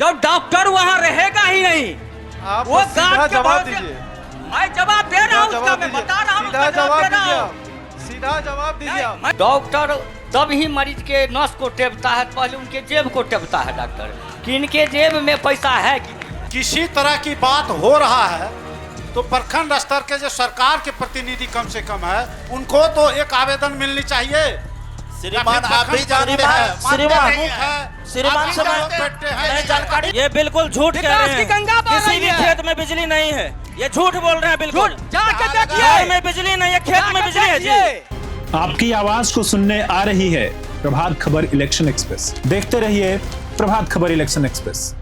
जब डॉक्टर वहाँ रहेगा ही नहीं, आप वो सीधा गार्ड के जवाब भरोसे- दीजिए। मैं जवाब दे रहा हूँ उसका, मैं बता रहा हूँ सीधा उसका जवाब दे रहा दीजिए हूँ। आप। सीधा जवाब दीजिए आप। मैं- डॉक्टर तब ही मरीज के नस को टेपता है, पहले उनके जेब को टेपता है डॉक्टर कि इनके जेब में पैसा है कि नहीं। किसी तरह की बात हो रहा है तो प्रखंड स्तर के जो सरकार के प्रतिनिधि कम से कम है, उनको तो एक आवेदन मिलनी चाहिए। श्रीमान आप भी जानते हैं, श्रीमान श्रीमान जानकारी ये बिल्कुल झूठ कह विकास रहे की हैं। गंगा बह किसी रही भी है। खेत में बिजली नहीं है, ये झूठ बोल रहे हैं बिल्कुल। झूठ, जाके घर देखिए। में बिजली नहीं है, खेत में बिजली है जी। आपकी आवाज को सुनने आ रही है प्रभात खबर इलेक्शन एक्सप्रेस। देखते रहिए प्रभात खबर इलेक्शन एक्सप्रेस।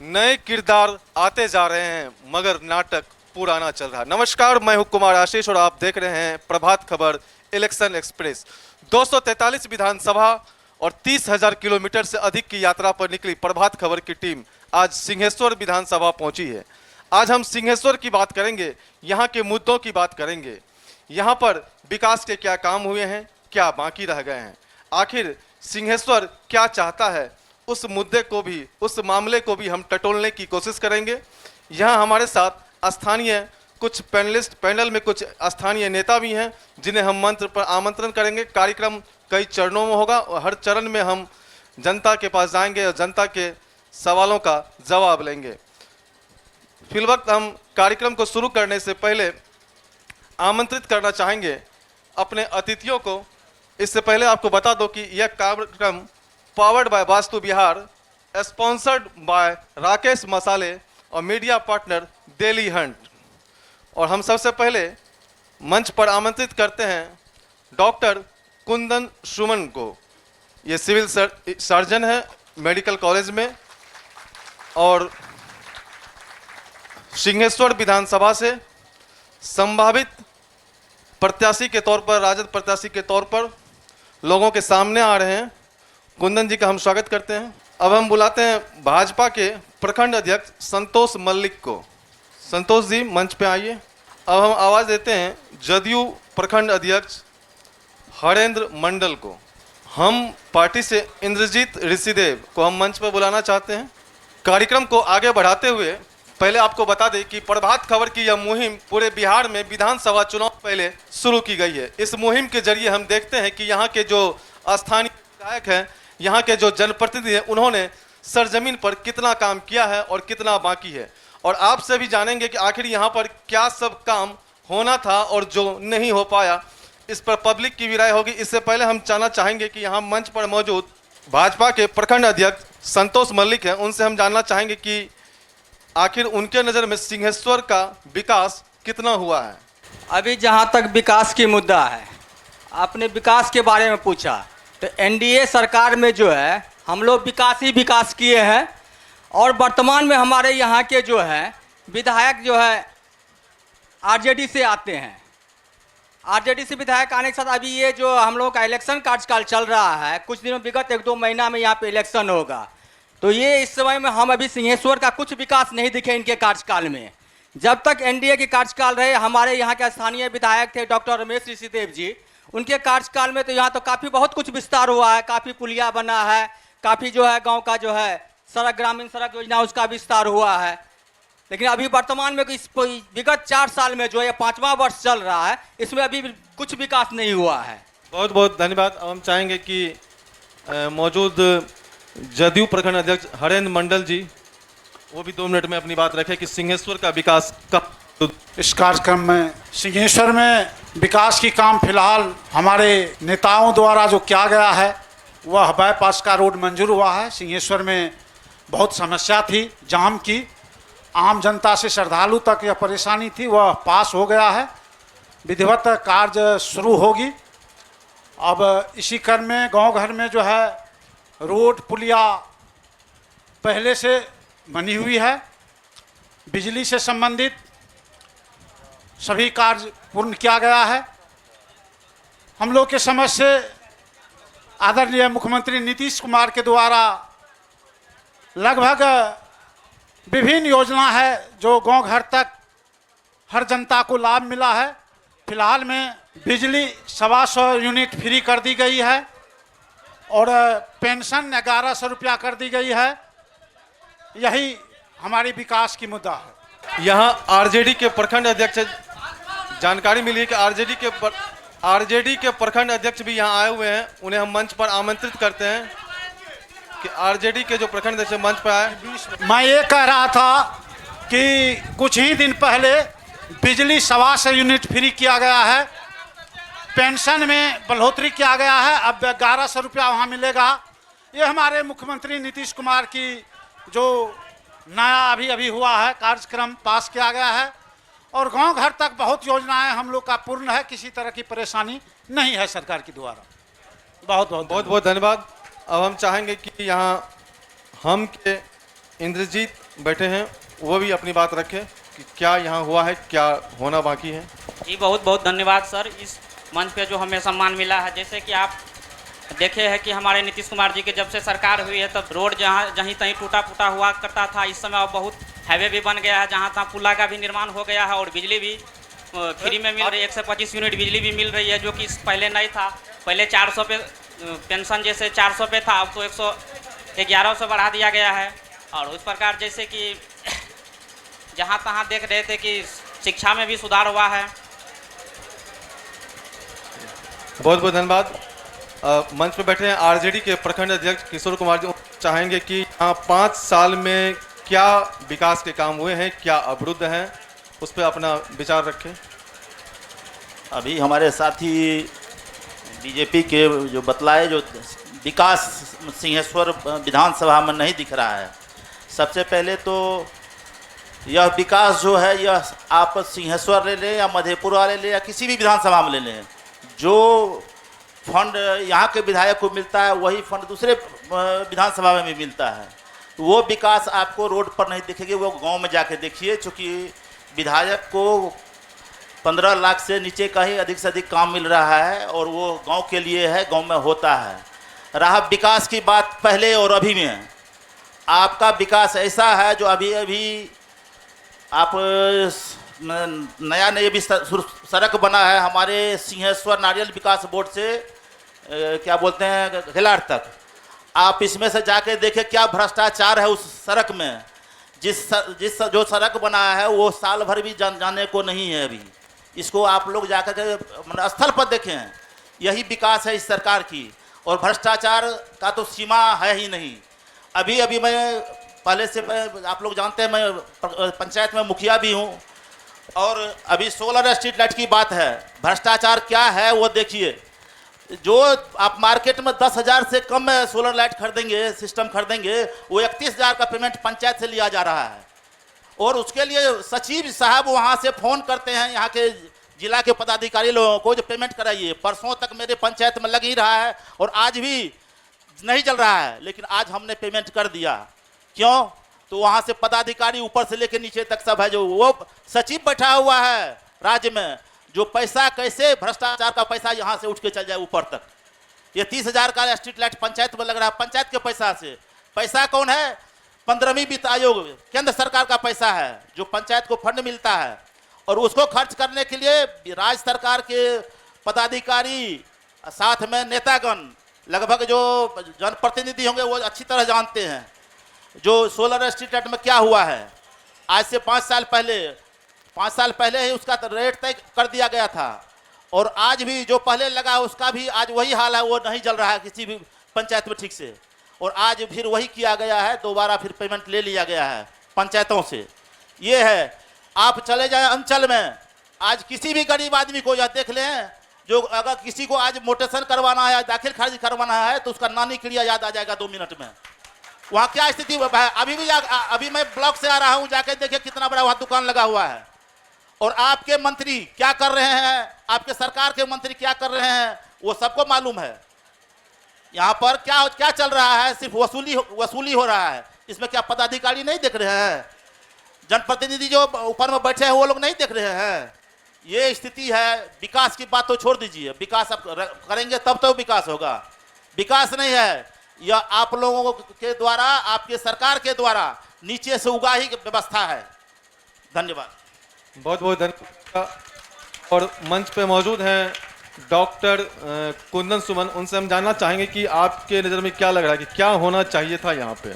नए किरदार आते जा रहे हैं मगर नाटक पुराना चल रहा है। नमस्कार, मैं हूं कुमार आशीष और आप देख रहे हैं प्रभात खबर इलेक्शन एक्सप्रेस। 243 विधानसभा और 30,000 किलोमीटर से अधिक की यात्रा पर निकली प्रभात खबर की टीम आज सिंहेश्वर विधानसभा पहुंची है। आज हम सिंहेश्वर की बात करेंगे, यहाँ के मुद्दों की बात करेंगे, यहाँ पर विकास के क्या काम हुए हैं, क्या बाकी रह गए हैं, आखिर सिंहेश्वर क्या चाहता है, उस मुद्दे को भी, उस मामले को भी हम टटोलने की कोशिश करेंगे। यहाँ हमारे साथ स्थानीय कुछ पैनल में कुछ स्थानीय नेता भी हैं जिन्हें हम मंच पर आमंत्रण करेंगे। कार्यक्रम कई चरणों में होगा और हर चरण में हम जनता के पास जाएंगे और जनता के सवालों का जवाब लेंगे। फिलवक्त हम कार्यक्रम को शुरू करने से पहले आमंत्रित करना चाहेंगे अपने अतिथियों को। इससे पहले आपको बता दो कि यह कार्यक्रम powered by vastu Vihar, sponsored by Rakesh मसाले और मीडिया पार्टनर डेली हंट। और हम सबसे पहले मंच पर आमंत्रित करते हैं डॉक्टर कुंदन सुमन को। ये सिविल सर्जन है मेडिकल कॉलेज में और सिंहेश्वर विधानसभा से संभावित प्रत्याशी के तौर पर, राजद प्रत्याशी के तौर पर लोगों के सामने आ रहे हैं। कुंदन जी का हम स्वागत करते हैं। अब हम बुलाते हैं भाजपा के प्रखंड अध्यक्ष संतोष मल्लिक को। संतोष जी मंच पे आइए। अब हम आवाज़ देते हैं जदयू प्रखंड अध्यक्ष हरेंद्र मंडल को। हम पार्टी से इंद्रजीत ऋषिदेव को हम मंच पर बुलाना चाहते हैं। कार्यक्रम को आगे बढ़ाते हुए पहले आपको बता दें कि प्रभात खबर की यह मुहिम पूरे बिहार में विधानसभा चुनाव पहले शुरू की गई है। इस मुहिम के जरिए हम देखते हैं कि यहाँ के जो स्थानीय विधायक हैं, यहाँ के जो जनप्रतिनिधि हैं, उन्होंने सरजमीन पर कितना काम किया है और कितना बाकी है। और आपसे भी जानेंगे कि आखिर यहाँ पर क्या सब काम होना था और जो नहीं हो पाया, इस पर पब्लिक की भी राय होगी। इससे पहले हम जानना चाहेंगे कि यहाँ मंच पर मौजूद भाजपा के प्रखंड अध्यक्ष संतोष मल्लिक हैं, उनसे हम जानना चाहेंगे कि आखिर उनके नज़र में सिंहेश्वर का विकास कितना हुआ है। अभी जहाँ तक विकास की मुद्दा है, आपने विकास के बारे में पूछा, तो एनडीए सरकार में जो है हम लोग विकास ही विकास किए हैं। और वर्तमान में हमारे यहाँ के जो है विधायक जो है आरजेडी से आते हैं। आरजेडी से विधायक आने के साथ अभी ये जो हम लोग का इलेक्शन कार्यकाल चल रहा है, कुछ दिनों विगत 1-2 महीना में यहाँ पे इलेक्शन होगा, तो ये इस समय में हम अभी सिंहेश्वर का कुछ विकास नहीं दिखे इनके कार्यकाल में। जब तक एनडीए के कार्यकाल रहे, हमारे यहाँ के स्थानीय विधायक थे डॉक्टर रमेश ऋषिदेव जी, उनके कार्यकाल में तो यहाँ तो काफ़ी बहुत कुछ विस्तार हुआ है, काफ़ी पुलिया बना है, काफ़ी जो है गांव का जो है सड़क, ग्रामीण सड़क योजना उसका विस्तार हुआ है। लेकिन अभी वर्तमान में इस विगत 4 साल में जो है 5वां वर्ष चल रहा है, इसमें अभी कुछ विकास नहीं हुआ है। बहुत बहुत धन्यवाद। अब हम चाहेंगे कि मौजूद जदयू प्रखंड अध्यक्ष हरेंद्र मंडल जी वो भी 2 मिनट में अपनी बात रखें कि सिंहेश्वर का विकास कब। इस कार्यक्रम में सिंहेश्वर में विकास की काम फिलहाल हमारे नेताओं द्वारा जो किया गया है, वह बाईपास का रोड मंजूर हुआ है। सिंहेश्वर में बहुत समस्या थी जाम की, आम जनता से श्रद्धालु तक यह परेशानी थी, वह पास हो गया है। विधिवत कार्य शुरू होगी। अब इसी क्रम में गांव घर में जो है रोड पुलिया पहले से बनी हुई है। बिजली से संबंधित सभी कार्य पूर्ण किया गया है। हम लोग के समझ से आदरणीय मुख्यमंत्री नीतीश कुमार के द्वारा लगभग विभिन्न योजना है जो गांव घर तक हर जनता को लाभ मिला है। फिलहाल में बिजली 125 यूनिट फ्री कर दी गई है और पेंशन 1100 रुपया कर दी गई है। यही हमारी विकास की मुद्दा है। यहाँ आरजेडी के प्रखंड अध्यक्ष, जानकारी मिली है कि आरजेडी के प्रखंड अध्यक्ष भी यहाँ आए हुए हैं। उन्हें हम मंच पर आमंत्रित करते हैं कि आरजेडी के जो प्रखंड अध्यक्ष मंच पर आए। मैं ये कह रहा था कि कुछ ही दिन पहले बिजली 125 यूनिट फ्री किया गया है, पेंशन में बढ़ोतरी किया गया है, अब 1100 रुपया वहाँ मिलेगा। ये हमारे मुख्यमंत्री नीतीश कुमार की जो नया अभी हुआ है कार्यक्रम पास किया गया है, और गांव घर तक बहुत योजनाएं हम लोग का पूर्ण है, किसी तरह की परेशानी नहीं है सरकार के द्वारा। बहुत धन्यवाद। अब हम चाहेंगे कि यहाँ हम के इंद्रजीत बैठे हैं, वो भी अपनी बात रखें कि क्या यहाँ हुआ है, क्या होना बाकी है। जी बहुत बहुत धन्यवाद सर, इस मंच पे जो हमें सम्मान मिला है। जैसे कि आप देखे हैं कि हमारे नीतीश कुमार जी के जब से सरकार हुई है तब रोड जहीं तहीं टूटा फूटा हुआ करता था, इस समय अब बहुत हाईवे भी बन गया है, जहाँ तहाँ पुला का भी निर्माण हो गया है, और बिजली भी फ्री में मिल रही है। 125 यूनिट बिजली भी मिल रही है, जो कि पहले नहीं था। पहले 400 पे पेंशन जैसे 400 पे था, अब तो 111 से बढ़ा दिया गया है। और उस प्रकार जैसे कि जहाँ तहाँ देख रहे थे कि शिक्षा में भी सुधार हुआ है। बहुत बहुत धन्यवाद। मंच पे बैठे हैं आरजेडी के प्रखंड अध्यक्ष किशोर कुमार जी। चाहेंगे कि यहाँ 5 साल में क्या विकास के काम हुए हैं, क्या अवरुद्ध हैं, उस पर अपना विचार रखें। अभी हमारे साथी बीजेपी के जो बतलाए, जो विकास सिंहेश्वर विधानसभा में नहीं दिख रहा है। सबसे पहले तो यह विकास जो है, यह आप सिंहेश्वर ले लें या मधेपुरा ले लें या किसी भी विधानसभा में ले लें, जो फंड यहाँ के विधायक को मिलता है वही फंड दूसरे विधानसभा में भी मिलता है। तो वो विकास आपको रोड पर नहीं दिखेगी, वो गांव में जाके देखिए। चूँकि विधायक को 15 लाख से नीचे का ही अधिक से अधिक काम मिल रहा है, और वो गांव के लिए है, गांव में होता है। रहा विकास की बात पहले और अभी में, आपका विकास ऐसा है जो अभी आप नया भी सड़क बना है हमारे सिंहेश्वर नारियल विकास बोर्ड से क्या बोलते हैं खिलाड़ तक। आप इसमें से जाके देखें क्या भ्रष्टाचार है उस सड़क में। जिस जो सड़क बना है वो साल भर भी जाने को नहीं है। अभी इसको आप लोग जाकर के स्थल पर देखें, यही विकास है इस सरकार की। और भ्रष्टाचार का तो सीमा है ही नहीं। अभी मैं पहले से आप लोग जानते हैं, मैं पंचायत में मुखिया भी हूँ, और अभी सोलर स्ट्रीट लाइट की बात है। भ्रष्टाचार क्या है वो देखिए। जो आप मार्केट में 10,000 से कम में सोलर लाइट खरीदेंगे, सिस्टम खरीदेंगे, वो 31,000 का पेमेंट पंचायत से लिया जा रहा है। और उसके लिए सचिव साहब वहाँ से फ़ोन करते हैं यहाँ के जिला के पदाधिकारी लोगों को, जो पेमेंट कराइए। परसों तक मेरे पंचायत में लग ही रहा है और आज भी नहीं चल रहा है, लेकिन आज हमने पेमेंट कर दिया। क्यों? तो वहाँ से पदाधिकारी ऊपर से लेकर नीचे तक सब है, जो वो सचिव बैठा हुआ है राज्य में, जो पैसा कैसे भ्रष्टाचार का पैसा यहाँ से उठ के चल जाए ऊपर तक। ये 30,000 का स्ट्रीट लाइट पंचायत में लग रहा है, पंचायत के पैसा से। पैसा कौन है? 15वीं वित्त आयोग केंद्र सरकार का पैसा है, जो पंचायत को फंड मिलता है, और उसको खर्च करने के लिए राज्य सरकार के पदाधिकारी साथ में नेतागण, लगभग जो जनप्रतिनिधि होंगे वो अच्छी तरह जानते हैं जो सोलर स्ट्रीट लाइट में क्या हुआ है। आज से 5 साल पहले ही उसका रेट तय कर दिया गया था, और आज भी जो पहले लगा उसका भी आज वही हाल है, वो नहीं चल रहा है किसी भी पंचायत में ठीक से। और आज फिर वही किया गया है, दोबारा फिर पेमेंट ले लिया गया है पंचायतों से। ये है, आप चले जाएं अंचल में, आज किसी भी गरीब आदमी को यह देख लें, जो अगर किसी को आज मोटेशन करवाना है, दाखिल खारिज करवाना है, तो उसका नानी क्रिया याद आ जाएगा 2 मिनट में। वहाँ क्या स्थिति है? अभी मैं ब्लॉक से आ रहा हूँ, जाके देखिए कितना बड़ा वहाँ दुकान लगा हुआ है। और आपके मंत्री क्या कर रहे हैं, आपके सरकार के मंत्री क्या कर रहे हैं, वो सबको मालूम है। यहाँ पर क्या चल रहा है? सिर्फ वसूली हो रहा है। इसमें क्या पदाधिकारी नहीं देख रहे हैं? जनप्रतिनिधि जो ऊपर में बैठे हैं वो लोग नहीं देख रहे हैं? ये स्थिति है। विकास की बात तो छोड़ दीजिए, विकास आप करेंगे तब तो विकास होगा। विकास नहीं है, यह आप लोगों के द्वारा, आपके सरकार के द्वारा नीचे से उगाही की व्यवस्था है। धन्यवाद। बहुत बहुत धन्यवाद। और मंच पे मौजूद हैं डॉक्टर कुंदन सुमन, उनसे हम जानना चाहेंगे कि आपके नज़र में क्या लग रहा है कि क्या होना चाहिए था यहाँ पे,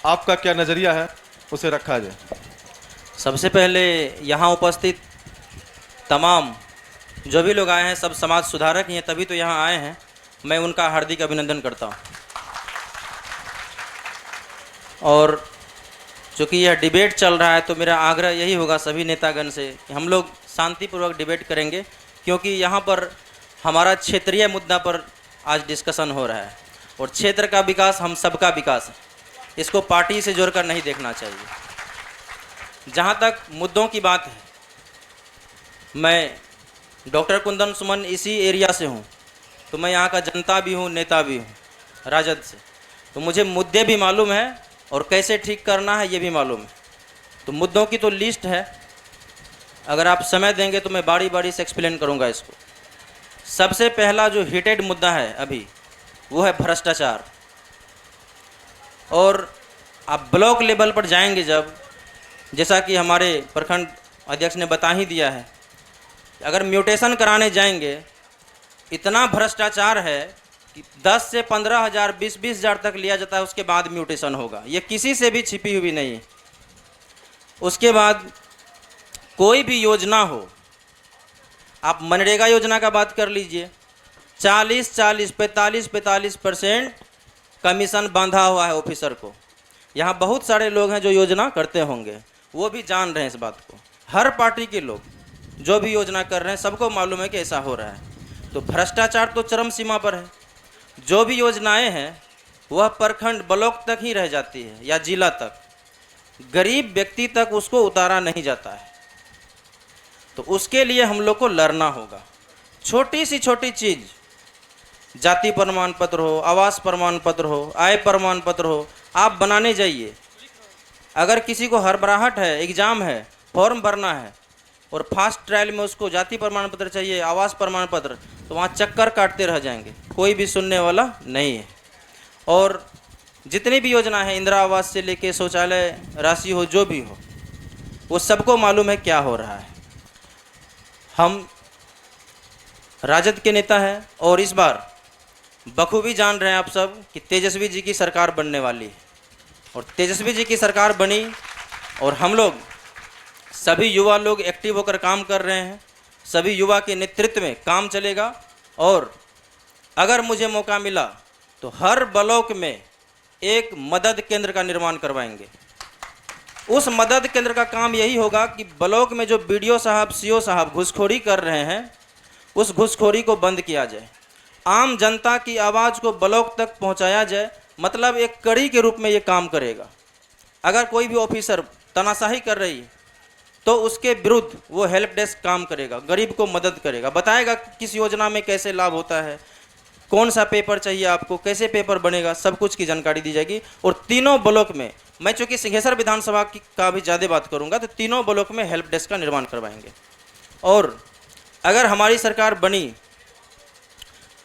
आपका क्या नज़रिया है, उसे रखा जाए। सबसे पहले यहाँ उपस्थित तमाम जो भी लोग आए हैं सब समाज सुधारक ही हैं, तभी तो यहाँ आए हैं। मैं उनका हार्दिक अभिनंदन करता हूँ। और चूँकि यह डिबेट चल रहा है तो मेरा आग्रह यही होगा सभी नेतागण से कि हम लोग शांतिपूर्वक डिबेट करेंगे, क्योंकि यहाँ पर हमारा क्षेत्रीय मुद्दा पर आज डिस्कशन हो रहा है और क्षेत्र का विकास हम सबका विकास है, इसको पार्टी से जोड़कर नहीं देखना चाहिए। जहाँ तक मुद्दों की बात है, मैं डॉक्टर कुंदन सुमन इसी एरिया से हूँ, तो मैं यहाँ का जनता भी हूँ, नेता भी हूँ राजद से, तो मुझे मुद्दे भी मालूम है और कैसे ठीक करना है ये भी मालूम है। तो मुद्दों की तो लिस्ट है, अगर आप समय देंगे तो मैं बारी बारी से एक्सप्लेन करूँगा इसको। सबसे पहला जो हीटेड मुद्दा है अभी वो है भ्रष्टाचार। और आप ब्लॉक लेवल पर जाएंगे जब, जैसा कि हमारे प्रखंड अध्यक्ष ने बता ही दिया है, अगर म्यूटेशन कराने जाएंगे इतना भ्रष्टाचार है कि 10 से 15 हज़ार 20-20 हज़ार तक लिया जाता है, उसके बाद म्यूटेशन होगा। ये किसी से भी छिपी हुई नहीं है। उसके बाद कोई भी योजना हो, आप मनरेगा योजना का बात कर लीजिए, 40-40, 45-45% कमीशन बांधा हुआ है ऑफिसर को। यहाँ बहुत सारे लोग हैं जो योजना करते होंगे, वो भी जान रहे हैं इस बात को। हर पार्टी के लोग जो भी योजना कर रहे हैं सबको मालूम है कि ऐसा हो रहा है। तो भ्रष्टाचार तो चरम सीमा पर है। जो भी योजनाएं हैं वह प्रखंड ब्लॉक तक ही रह जाती है या जिला तक, गरीब व्यक्ति तक उसको उतारा नहीं जाता है। तो उसके लिए हम लोग को लड़ना होगा। छोटी सी छोटी चीज़, जाति प्रमाण पत्र हो, आवास प्रमाण पत्र हो, आय प्रमाण पत्र हो, आप बनाने जाइए। अगर किसी को हड़बड़ाहट है, एग्ज़ाम है, फॉर्म भरना है और फास्ट ट्रायल में उसको जाति प्रमाण पत्र चाहिए, आवास प्रमाण पत्र, तो वहाँ चक्कर काटते रह जाएंगे, कोई भी सुनने वाला नहीं है। और जितनी भी योजना है, इंदिरा आवास से लेके शौचालय राशि हो, जो भी हो, वो सबको मालूम है क्या हो रहा है। हम राजद के नेता हैं और इस बार बखूबी जान रहे हैं आप सब कि तेजस्वी जी की सरकार बनने वाली है। और तेजस्वी जी की सरकार बनी और हम लोग सभी युवा लोग एक्टिव होकर काम कर रहे हैं। सभी युवा के नेतृत्व में काम चलेगा। और अगर मुझे मौका मिला तो हर ब्लॉक में एक मदद केंद्र का निर्माण करवाएंगे। उस मदद केंद्र का काम यही होगा कि ब्लॉक में जो बीडीओ साहब, सीओ साहब घूसखोरी कर रहे हैं, उस घूसखोरी को बंद किया जाए, आम जनता की आवाज़ को ब्लॉक तक पहुंचाया जाए। मतलब एक कड़ी के रूप में ये काम करेगा। अगर कोई भी ऑफिसर तानाशाही कर रही है तो उसके विरुद्ध वो हेल्प डेस्क काम करेगा, गरीब को मदद करेगा, बताएगा किस योजना में कैसे लाभ होता है, कौन सा पेपर चाहिए आपको, कैसे पेपर बनेगा, सब कुछ की जानकारी दी जाएगी। और तीनों ब्लॉक में, मैं चूँकि सिंहेश्वर विधानसभा की का भी ज़्यादा बात करूँगा, तो तीनों ब्लॉक में हेल्प डेस्क का निर्माण करवाएंगे। और अगर हमारी सरकार बनी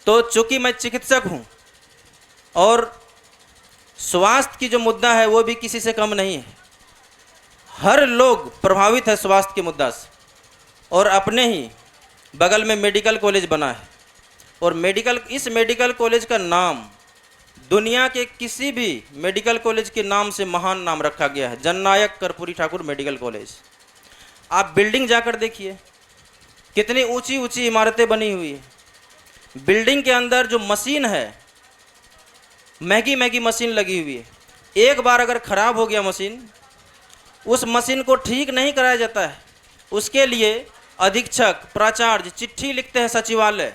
तो चूँकि मैं चिकित्सक हूँ और स्वास्थ्य की जो मुद्दा है वो भी किसी से कम नहीं है। हर लोग प्रभावित है स्वास्थ्य के मुद्दा से। और अपने ही बगल में मेडिकल कॉलेज बना है और इस मेडिकल कॉलेज का नाम दुनिया के किसी भी मेडिकल कॉलेज के नाम से महान नाम रखा गया है, जननायक कर्पूरी ठाकुर मेडिकल कॉलेज। आप बिल्डिंग जाकर देखिए, कितनी ऊंची ऊंची इमारतें बनी हुई है। बिल्डिंग के अंदर जो मशीन है, महंगी मशीन लगी हुई है। एक बार अगर ख़राब हो गया मशीन, उस मशीन को ठीक नहीं कराया जाता है। उसके लिए अधीक्षक, प्राचार्य चिट्ठी लिखते हैं सचिवालय,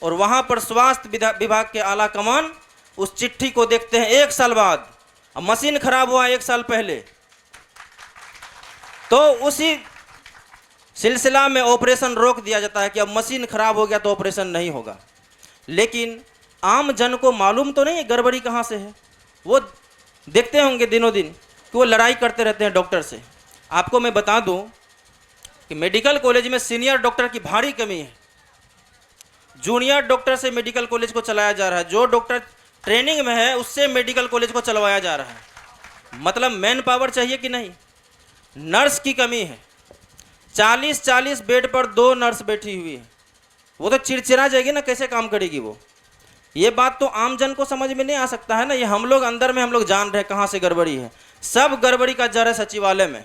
और वहाँ पर स्वास्थ्य विभाग के आला कमान उस चिट्ठी को देखते हैं 1 साल बाद। अब मशीन खराब हुआ 1 साल पहले, तो उसी सिलसिला में ऑपरेशन रोक दिया जाता है कि अब मशीन खराब हो गया तो ऑपरेशन नहीं होगा। लेकिन आम जन को मालूम तो नहीं है गड़बड़ी कहाँ से है। वो देखते होंगे दिनों दिन कि वो लड़ाई करते रहते हैं डॉक्टर से। आपको मैं बता दूं कि मेडिकल कॉलेज में सीनियर डॉक्टर की भारी कमी है। जूनियर डॉक्टर से मेडिकल कॉलेज को चलाया जा रहा है। जो डॉक्टर ट्रेनिंग में है उससे मेडिकल कॉलेज को चलवाया जा रहा है। मतलब मैन पावर चाहिए कि नहीं। नर्स की कमी है, 40-40 बेड पर 2 नर्स बैठी हुई है। वो तो चिड़चिड़ा जाएगी ना, कैसे काम करेगी वो। ये बात तो आम जन को समझ में नहीं आ सकता है ना। ये हम लोग अंदर में हम लोग जान रहे हैं कहाँ से गड़बड़ी है। सब गड़बड़ी का जड़ है सचिवालय में,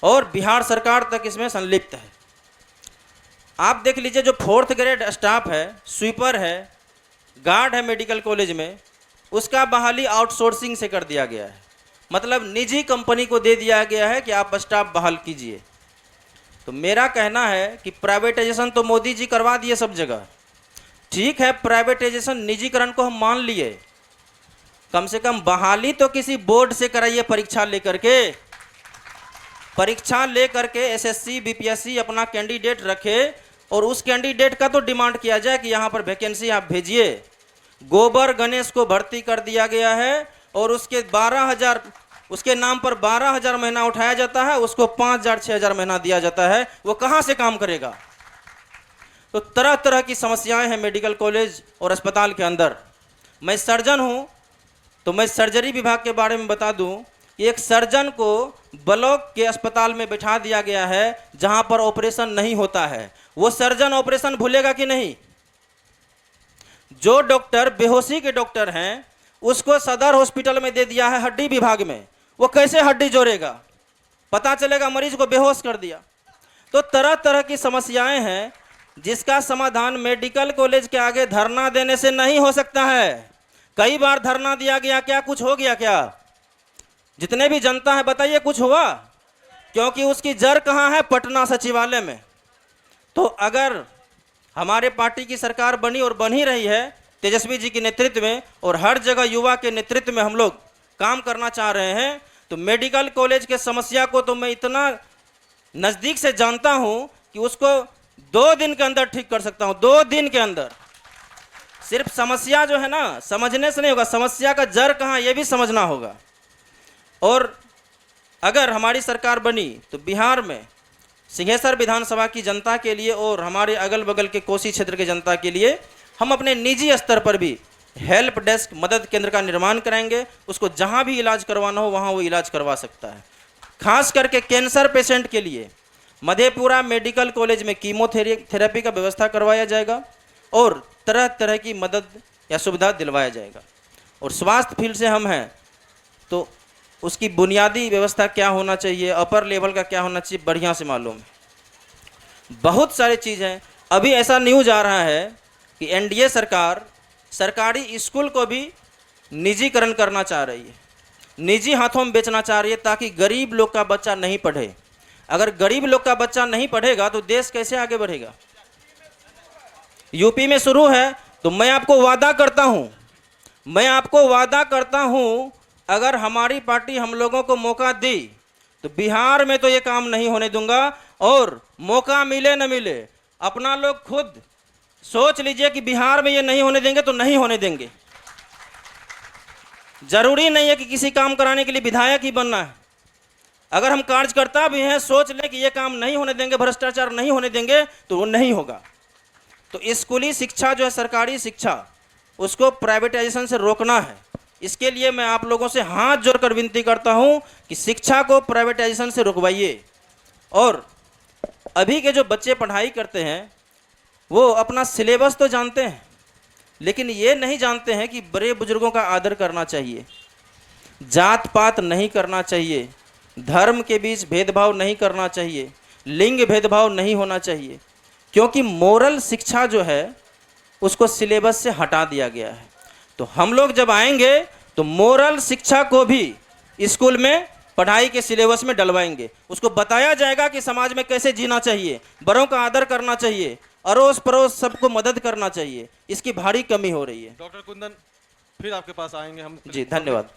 और बिहार सरकार तक इसमें संलिप्त है। आप देख लीजिए, जो 4th ग्रेड स्टाफ है, स्वीपर है, गार्ड है मेडिकल कॉलेज में, उसका बहाली आउटसोर्सिंग से कर दिया गया है। मतलब निजी कंपनी को दे दिया गया है कि आप स्टाफ बहाल कीजिए। तो मेरा कहना है कि प्राइवेटाइजेशन तो मोदी जी करवा दिए सब जगह। ठीक है, प्राइवेटाइजेशन, निजीकरण को हम मान लिए, कम से कम बहाली तो किसी बोर्ड से कराइए, परीक्षा लेकर के। परीक्षा लेकर के एसएससी बीपीएससी अपना कैंडिडेट रखे, और उस कैंडिडेट का तो डिमांड किया जाए कि यहाँ पर वैकेंसी आप भेजिए। गोबर गणेश को भर्ती कर दिया गया है, और उसके 12,000, उसके नाम पर 12,000 महीना उठाया जाता है, उसको 5,000 6,000 महीना दिया जाता है। वो कहाँ से काम करेगा? तो तरह तरह की समस्याएं हैं मेडिकल कॉलेज और अस्पताल के अंदर। मैं सर्जन हूं, तो मैं सर्जरी विभाग के बारे में बता दूं कि एक सर्जन को ब्लॉक के अस्पताल में बिठा दिया गया है जहां पर ऑपरेशन नहीं होता है। वो सर्जन ऑपरेशन भूलेगा कि नहीं? जो डॉक्टर बेहोशी के डॉक्टर हैं, उसको सदर हॉस्पिटल में दे दिया है हड्डी विभाग में। वो कैसे हड्डी जोड़ेगा? पता चलेगा मरीज को बेहोश कर दिया। तो तरह तरह की समस्याएं हैं जिसका समाधान मेडिकल कॉलेज के आगे धरना देने से नहीं हो सकता है। कई बार धरना दिया गया, क्या कुछ हो गया? क्या जितने भी जनता है बताइए, कुछ हुआ? क्योंकि उसकी जड़ कहाँ है? पटना सचिवालय में। तो अगर हमारे पार्टी की सरकार बनी और बन ही रही है तेजस्वी जी के नेतृत्व में, और हर जगह युवा के नेतृत्व में हम लोग काम करना चाह रहे हैं, तो मेडिकल कॉलेज के समस्या को तो मैं इतना नज़दीक से जानता हूं कि उसको 2 दिन के अंदर ठीक कर सकता हूं। 2 दिन के अंदर। सिर्फ समस्या जो है ना, समझने से नहीं होगा, समस्या का जड़ कहाँ ये भी समझना होगा। और अगर हमारी सरकार बनी तो बिहार में सिंहेश्वर विधानसभा की जनता के लिए और हमारे अगल बगल के कोसी क्षेत्र के जनता के लिए हम अपने निजी स्तर पर भी हेल्प डेस्क मदद केंद्र का निर्माण कराएंगे। उसको जहां भी इलाज करवाना हो वहां वो इलाज करवा सकता है। खास करके कैंसर पेशेंट के लिए मधेपुरा मेडिकल कॉलेज में कीमोथेरेपी का व्यवस्था करवाया जाएगा, और तरह तरह की मदद या सुविधा दिलवाया जाएगा। और स्वास्थ्य फील्ड से हम हैं तो उसकी बुनियादी व्यवस्था क्या होना चाहिए, अपर लेवल का क्या होना चाहिए, बढ़िया से मालूम है। बहुत सारी चीज़ हैं। अभी ऐसा न्यूज़ आ रहा है कि एनडीए सरकार सरकारी स्कूल को भी निजीकरण करना चाह रही है, निजी हाथों में बेचना चाह रही है, ताकि गरीब लोग का बच्चा नहीं पढ़े। अगर गरीब लोग का बच्चा नहीं पढ़ेगा तो देश कैसे आगे बढ़ेगा? यूपी में शुरू है, तो मैं आपको वादा करता हूं अगर हमारी पार्टी हम लोगों को मौका दी तो बिहार में तो ये काम नहीं होने दूंगा। और मौका मिले न मिले, अपना लोग खुद सोच लीजिए कि बिहार में ये नहीं होने देंगे तो नहीं होने देंगे। जरूरी नहीं है कि किसी काम कराने के लिए विधायक ही बनना है। अगर हम कार्यकर्ता भी हैं, सोच लें कि ये काम नहीं होने देंगे, भ्रष्टाचार नहीं होने देंगे, तो वो नहीं होगा। तो स्कूली शिक्षा जो है, सरकारी शिक्षा, उसको प्राइवेटाइजेशन से रोकना है। इसके लिए मैं आप लोगों से हाथ जोड़कर विनती करता हूं कि शिक्षा को प्राइवेटाइजेशन से रुकवाइए। और अभी के जो बच्चे पढ़ाई करते हैं वो अपना सिलेबस तो जानते हैं, लेकिन ये नहीं जानते हैं कि बड़े बुजुर्गों का आदर करना चाहिए, जात पात नहीं करना चाहिए, धर्म के बीच भेदभाव नहीं करना चाहिए, लिंग भेदभाव नहीं होना चाहिए। क्योंकि मोरल शिक्षा जो है उसको सिलेबस से हटा दिया गया है। तो हम लोग जब आएंगे तो मोरल शिक्षा को भी स्कूल में पढ़ाई के सिलेबस में डलवाएंगे। उसको बताया जाएगा कि समाज में कैसे जीना चाहिए, बड़ों का आदर करना चाहिए, अड़ोस पड़ोस सबको मदद करना चाहिए। इसकी भारी कमी हो रही है। डॉक्टर कुंदन, फिर आपके पास आएंगे हम। जी धन्यवाद।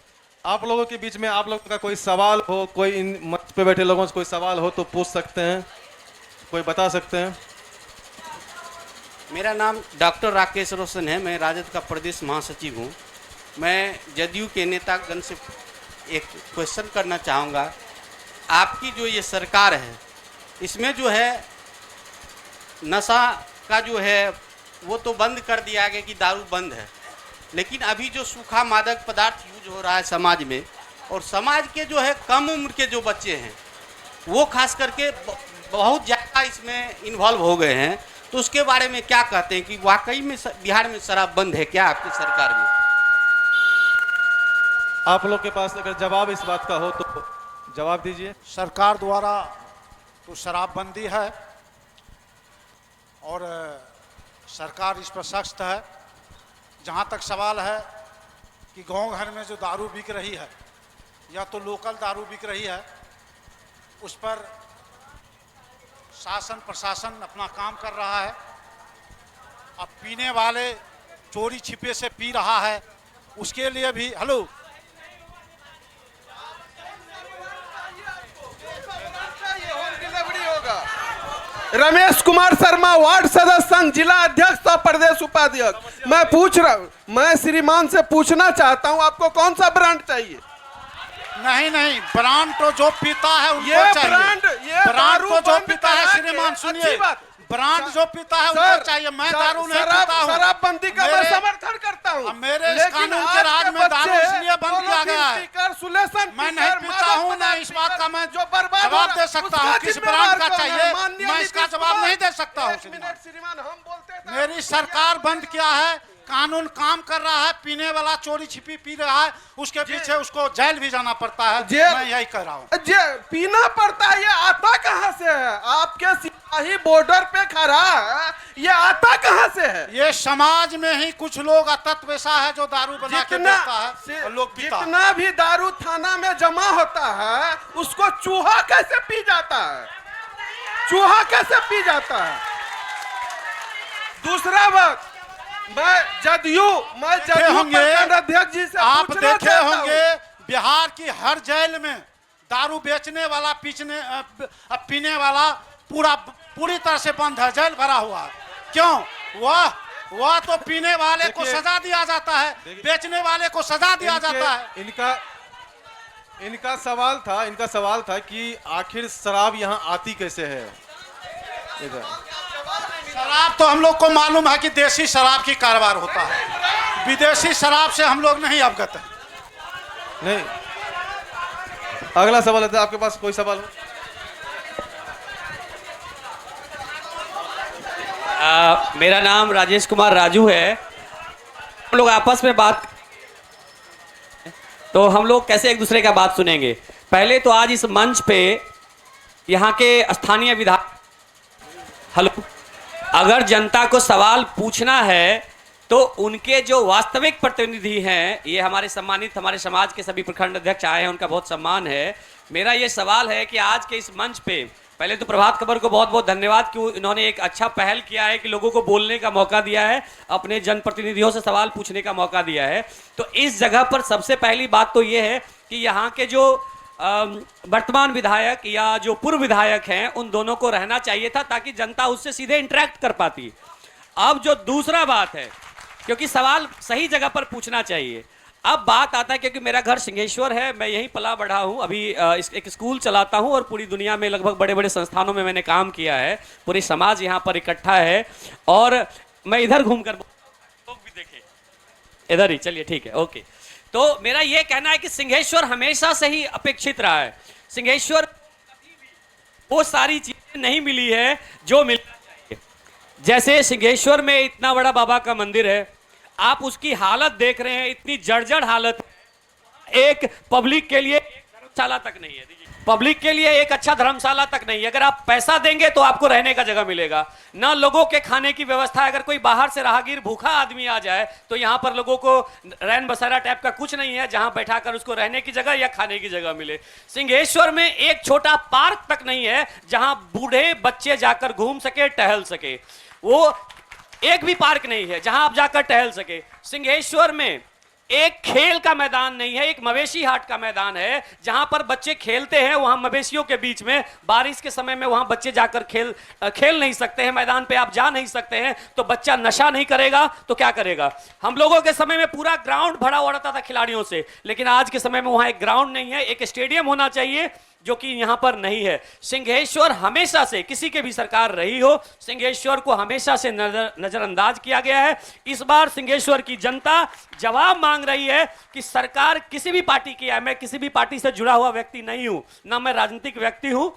आप लोगों के बीच में आप लोगों का कोई सवाल हो, कोई इन मंच पे बैठे लोगों से कोई सवाल हो तो पूछ सकते हैं, कोई बता सकते हैं। मेरा नाम डॉक्टर राकेश रोशन है। मैं राजद का प्रदेश महासचिव हूँ। मैं जदयू के नेतागण से एक क्वेश्चन करना चाहूँगा। आपकी जो ये सरकार है, इसमें जो है नशा का जो है वो तो बंद कर दिया गया कि दारू बंद है, लेकिन अभी जो सूखा मादक पदार्थ यूज हो रहा है समाज में, और समाज के जो है कम उम्र के जो बच्चे हैं वो खास करके बहुत ज़्यादा इसमें इन्वॉल्व हो गए हैं। तो उसके बारे में क्या कहते हैं कि वाकई में बिहार में शराब बंद है क्या आपकी सरकार में? आप लोग के पास अगर जवाब इस बात का हो तो जवाब दीजिए। सरकार द्वारा तो शराबबंदी है और सरकार इस पर सख्त है। जहाँ तक सवाल है कि गांव घर में जो दारू बिक रही है या तो लोकल दारू बिक रही है, उस पर शासन प्रशासन अपना काम कर रहा है। अब पीने वाले चोरी छिपे से पी रहा है, उसके लिए भी हेलो रमेश कुमार शर्मा, वार्ड सदस्य संघ, जिला अध्यक्ष और प्रदेश उपाध्यक्ष। मैं पूछ रहा हूँ, मैं श्रीमान से पूछना चाहता हूँ, आपको कौन सा ब्रांड चाहिए? नहीं, ब्रांड तो जो पीता है उनको ये चाहिए। ब्रांड तो जो पीता है, श्रीमान सुनिए, ब्रांड जो पीता है उनको चाहिए। मैं दारू नहीं पीता हूँ। शराबबंदी का मैं समर्थन करता हूँ। मेरे इस कानून के राज में दारू इसलिए बंद किया गया है। मैं नहीं पीता हूँ, ना इस बात का मैं जवाब दे सकता हूँ किस ब्रांड का चाहिए। मैं इसका जवाब नहीं दे सकता हूँ। मेरी सरकार बंद किया है, कानून काम कर रहा है। पीने वाला चोरी छिपी पी रहा है, उसके पीछे उसको जेल भी जाना पड़ता है। मैं यही कह रहा हूँ। पीना पड़ता है, ये आता कहाँ से है? आपके सिपाही बॉर्डर पे खड़ा है, ये आता कहाँ से है? ये समाज में ही कुछ लोग अतत्व ऐसा है जो दारू बना के देता है और लोग पीता है। जितना भी दारू थाना में जमा होता है, उसको चूहा कैसे पी जाता है? चूहा कैसे पी जाता है? दूसरा बात, मैं जदयू अध्यक्ष जी से आप देखे होंगे बिहार की हर जेल में दारू बेचने वाला पीने वाला पूरी तरह से बंद है, जेल भरा हुआ है। क्यों? वह तो पीने वाले को सजा दिया जाता है, बेचने वाले को सजा दिया जाता है। इनका सवाल था कि आखिर शराब यहाँ आती कैसे है। शराब तो हम लोग को मालूम है कि देसी शराब की कारोबार होता है, विदेशी शराब से हम लोग नहीं अवगत है। नहीं, अगला सवाल है, आपके पास कोई सवाल हो? मेरा नाम राजेश कुमार राजू है। हम लोग आपस में बात, तो हम लोग कैसे एक दूसरे का बात सुनेंगे? पहले तो आज इस मंच पे यहाँ के स्थानीय विधायक, हेलो, अगर जनता को सवाल पूछना है तो उनके जो वास्तविक प्रतिनिधि हैं, ये हमारे सम्मानित हमारे समाज के सभी प्रखंड अध्यक्ष आए हैं, उनका बहुत सम्मान है। मेरा ये सवाल है कि आज के इस मंच पे पहले तो प्रभात खबर को बहुत बहुत धन्यवाद कि इन्होंने एक अच्छा पहल किया है कि लोगों को बोलने का मौका दिया है, अपने जनप्रतिनिधियों से सवाल पूछने का मौका दिया है। तो इस जगह पर सबसे पहली बात तो ये है कि यहाँ के जो वर्तमान विधायक या जो पूर्व विधायक हैं, उन दोनों को रहना चाहिए था ताकि जनता उससे सीधे इंटरेक्ट कर पाती। अब जो दूसरा बात है, क्योंकि सवाल सही जगह पर पूछना चाहिए। अब बात आता है, क्योंकि मेरा घर सिंहेश्वर है, मैं यहीं पला बढ़ा हूँ, अभी एक स्कूल चलाता हूँ और पूरी दुनिया में लगभग बड़े बड़े संस्थानों में मैंने काम किया है। पूरी समाज यहाँ पर इकट्ठा है और मैं इधर घूमकर लोग भी देखे, इधर ही चलिए, ठीक है, ओके। तो मेरा ये कहना है कि सिंहेश्वर हमेशा से ही अपेक्षित रहा है। सिंहेश्वर वो सारी चीजें नहीं मिली है जो मिलना चाहिए। जैसे सिंहेश्वर में इतना बड़ा बाबा का मंदिर है, आप उसकी हालत देख रहे हैं, इतनी जर्जर हालत, एक पब्लिक के लिए धर्मशाला तक नहीं है, पब्लिक के लिए एक अच्छा धर्मशाला तक नहीं है। अगर आप पैसा देंगे तो आपको रहने का जगह मिलेगा, ना लोगों के खाने की व्यवस्था है। अगर कोई बाहर से राहगीर भूखा आदमी आ जाए तो यहाँ पर लोगों को रैन बसेरा टाइप का कुछ नहीं है जहां बैठाकर उसको रहने की जगह या खाने की जगह मिले। सिंहेश्वर में एक छोटा पार्क तक नहीं है जहां बूढ़े बच्चे जाकर घूम सके, टहल सके। वो एक भी पार्क नहीं है जहां आप जाकर टहल सके। सिंहेश्वर में एक खेल का मैदान नहीं है, एक मवेशी हाट का मैदान है जहां पर बच्चे खेलते हैं। वहां मवेशियों के बीच में बारिश के समय में वहां बच्चे जाकर खेल नहीं सकते हैं, मैदान पे आप जा नहीं सकते हैं। तो बच्चा नशा नहीं करेगा तो क्या करेगा? हम लोगों के समय में पूरा ग्राउंड भरा हुआ रहता था खिलाड़ियों से, लेकिन आज के समय में वहां एक ग्राउंड नहीं है, एक स्टेडियम होना चाहिए जो कि यहां पर नहीं है। सिंहेश्वर हमेशा से, किसी के भी सरकार रही हो, सिंहेश्वर को हमेशा से नजरअंदाज किया गया है। इस बार सिंहेश्वर की जनता जवाब मांग रही है कि सरकार किसी भी पार्टी की है, मैं किसी भी पार्टी से जुड़ा हुआ व्यक्ति नहीं हूं, ना मैं राजनीतिक व्यक्ति हूं,